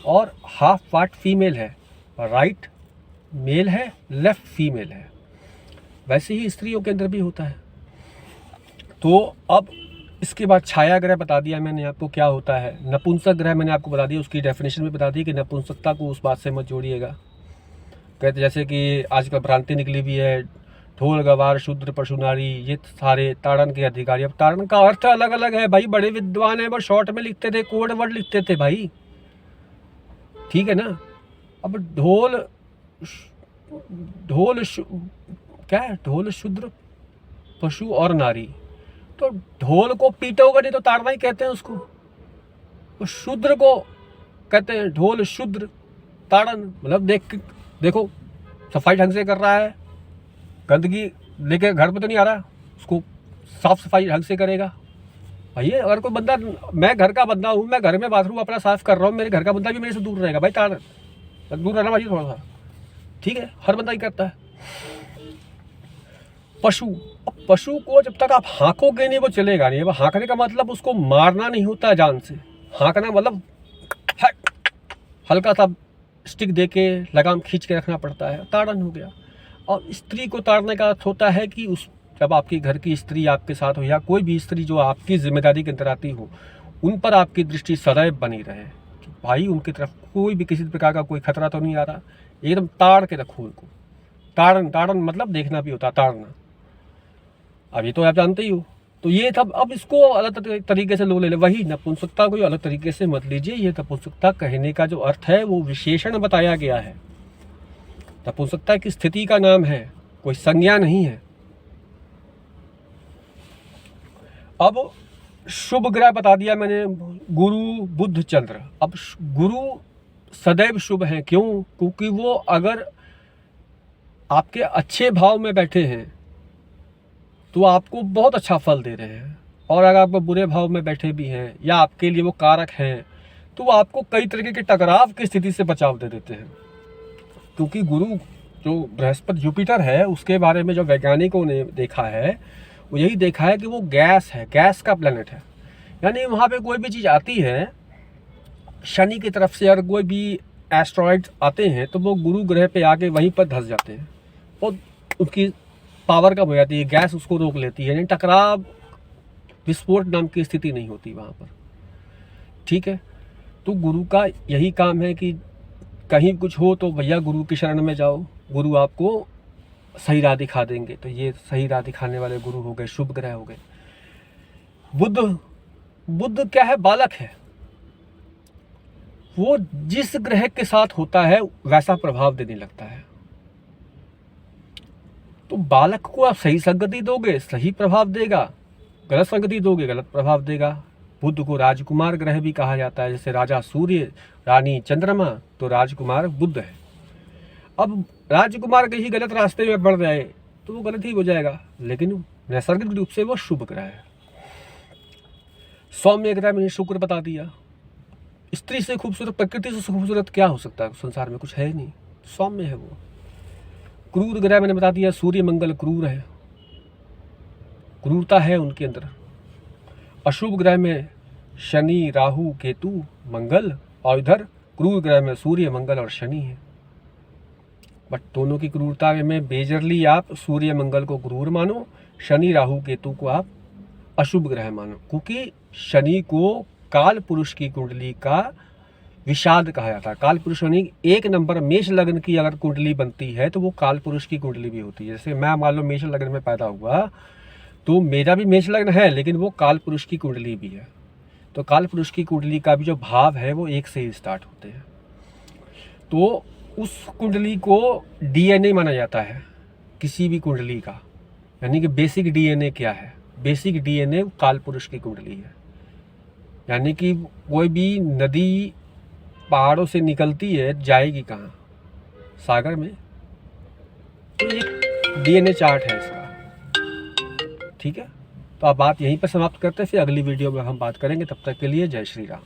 और हाफ पार्ट फीमेल है, राइट मेल है लेफ्ट फीमेल है, वैसे ही स्त्रियों के अंदर भी होता है। तो अब इसके बाद छाया ग्रह बता दिया मैंने आपको क्या होता है, नपुंसक ग्रह मैंने आपको बता दिया, उसकी डेफिनेशन भी बता दी कि नपुंसकता को उस बात से मत जोड़िएगा। कहते जैसे कि आजकल भ्रांति निकली भी है, ढोल गवार शूद्र पशु नारी ये सारे ताड़न के अधिकारी। अब ताड़न का अर्थ अलग अलग है भाई, बड़े विद्वान है वो शॉर्ट में लिखते थे, कोड वर्ड लिखते थे भाई, ठीक है ना। अब क्या है, ढोल शूद्र पशु और नारी, तो ढोल को पीटोगे नहीं तो ताड़ना ही कहते हैं उसको, तो शूद्र को कहते हैं ढोल शूद्र ताड़न। मतलब देखो सफाई ढंग से कर रहा है, गंदगी लेके घर पे तो नहीं आ रहा, उसको साफ सफाई ढंग से करेगा भाई। अगर कोई बंदा, मैं घर का बंदा हूँ, मैं घर में बाथरूम अपना साफ कर रहा हूँ, मेरे घर का बंदा भी मेरे से दूर रहेगा भाई, दूर रहना भाई थोड़ा सा, ठीक है, हर बंदा ही करता है। पशु, अब पशु को जब तक आप हाँकोगे नहीं वो चलेगा नहीं। अब हाँकने का मतलब उसको मारना नहीं होता है जान से, हाँकना मतलब हल्का सा स्टिक दे के लगाम खींच के रखना पड़ता है, ताड़न हो गया। और स्त्री को ताड़ने का अर्थ होता है कि उस जब आपकी घर की स्त्री आपके साथ हो या कोई भी स्त्री जो आपकी जिम्मेदारी के अंदर आती हो, उन पर आपकी दृष्टि सदैव बनी रहे कि भाई उनकी तरफ कोई भी किसी प्रकार का कोई खतरा तो नहीं आ रहा, एकदम ताड़ के रखो उनको। ताड़न मतलब देखना भी होता है, ताड़ना। अब ये तो आप जानते ही हो। तो ये सब अब इसको अलग तरीके से लोग ले ले, वही नपुंसकता को अलग तरीके से मत लीजिए। ये नपुंसकता कहने का जो अर्थ है वो विशेषण बताया गया है, नपुंसकता की स्थिति का नाम है, कोई संज्ञा नहीं है। अब शुभ ग्रह बता दिया मैंने, गुरु बुध चंद्र। अब गुरु सदैव शुभ हैं, क्यों? क्योंकि वो अगर आपके अच्छे भाव में बैठे हैं तो आपको बहुत अच्छा फल दे रहे हैं, और अगर आप बुरे भाव में बैठे भी हैं या आपके लिए वो कारक हैं तो वो आपको कई तरीके के टकराव की स्थिति से बचाव दे देते हैं। क्योंकि गुरु जो बृहस्पति जुपिटर है उसके बारे में जो वैज्ञानिकों ने देखा है वो यही देखा है कि वो गैस है, गैस का प्लेनेट है। यानी वहाँ पे कोई भी चीज़ आती है शनि की तरफ से, अगर कोई भी एस्ट्रॉइड आते हैं तो वो गुरु ग्रह पे आके वहीं पर धंस जाते हैं और उनकी पावर कम हो जाती है, गैस उसको रोक लेती है, यानी टकराव विस्फोट नाम की स्थिति नहीं होती वहाँ पर, ठीक है। तो गुरु का यही काम है कि कहीं कुछ हो तो भैया गुरु की शरण में जाओ, गुरु आपको सही राह दिखा देंगे। तो ये सही राह दिखाने वाले गुरु हो गए, शुभ ग्रह हो गए। बुध क्या है? बालक है। वो जिस ग्रह के साथ होता है वैसा प्रभाव देने लगता है। तो बालक को आप सही संगति दोगे सही प्रभाव देगा, गलत संगति दोगे गलत प्रभाव देगा। बुध को राजकुमार ग्रह भी कहा जाता है, जैसे राजा सूर्य, रानी चंद्रमा, तो राजकुमार बुध है। अब राजकुमार के ही गलत रास्ते में बढ़ जाए तो वो गलत ही हो जाएगा, लेकिन नैसर्गिक रूप से वो शुभ ग्रह है। सौम्य ग्रह मैंने शुक्र बता दिया। स्त्री से खूबसूरत, प्रकृति से खूबसूरत क्या हो सकता है संसार में? कुछ है नहीं, सौम्य है वो। क्रूर ग्रह मैंने बता दिया, सूर्य मंगल क्रूर है, क्रूरता है उनके अंदर। अशुभ ग्रह में शनि, राहु, केतु, मंगल, और इधर क्रूर ग्रह में सूर्य, मंगल और शनि है। बट दोनों की क्रूरता में मेजरली आप सूर्य मंगल को क्रूर मानो, शनि राहु केतु को आप अशुभ ग्रह मानो, क्योंकि शनि को काल पुरुष की कुंडली का विषाद कहा जाता है। काल पुरुष यानी एक नंबर मेष लग्न की अगर कुंडली बनती है तो वो काल पुरुष की कुंडली भी होती है। जैसे मैं मान लो मेष लग्न में पैदा हुआ तो मेरा भी मेष लग्न है, लेकिन वो काल पुरुष की कुंडली भी है। तो काल पुरुष की कुंडली का भी जो भाव है वो एक से ही स्टार्ट होते हैं। तो उस कुंडली को डीएनए माना जाता है किसी भी कुंडली का, यानी कि बेसिक डीएनए क्या है? बेसिक डीएनए काल पुरुष की कुंडली है। यानी कि कोई भी नदी पहाड़ों से निकलती है, जाएगी कहाँ? सागर में। तो एक डीएनए चार्ट है इसका, ठीक है। तो आप बात यहीं पर समाप्त करते हैं, फिर अगली वीडियो में हम बात करेंगे। तब तक के लिए जय श्री राम।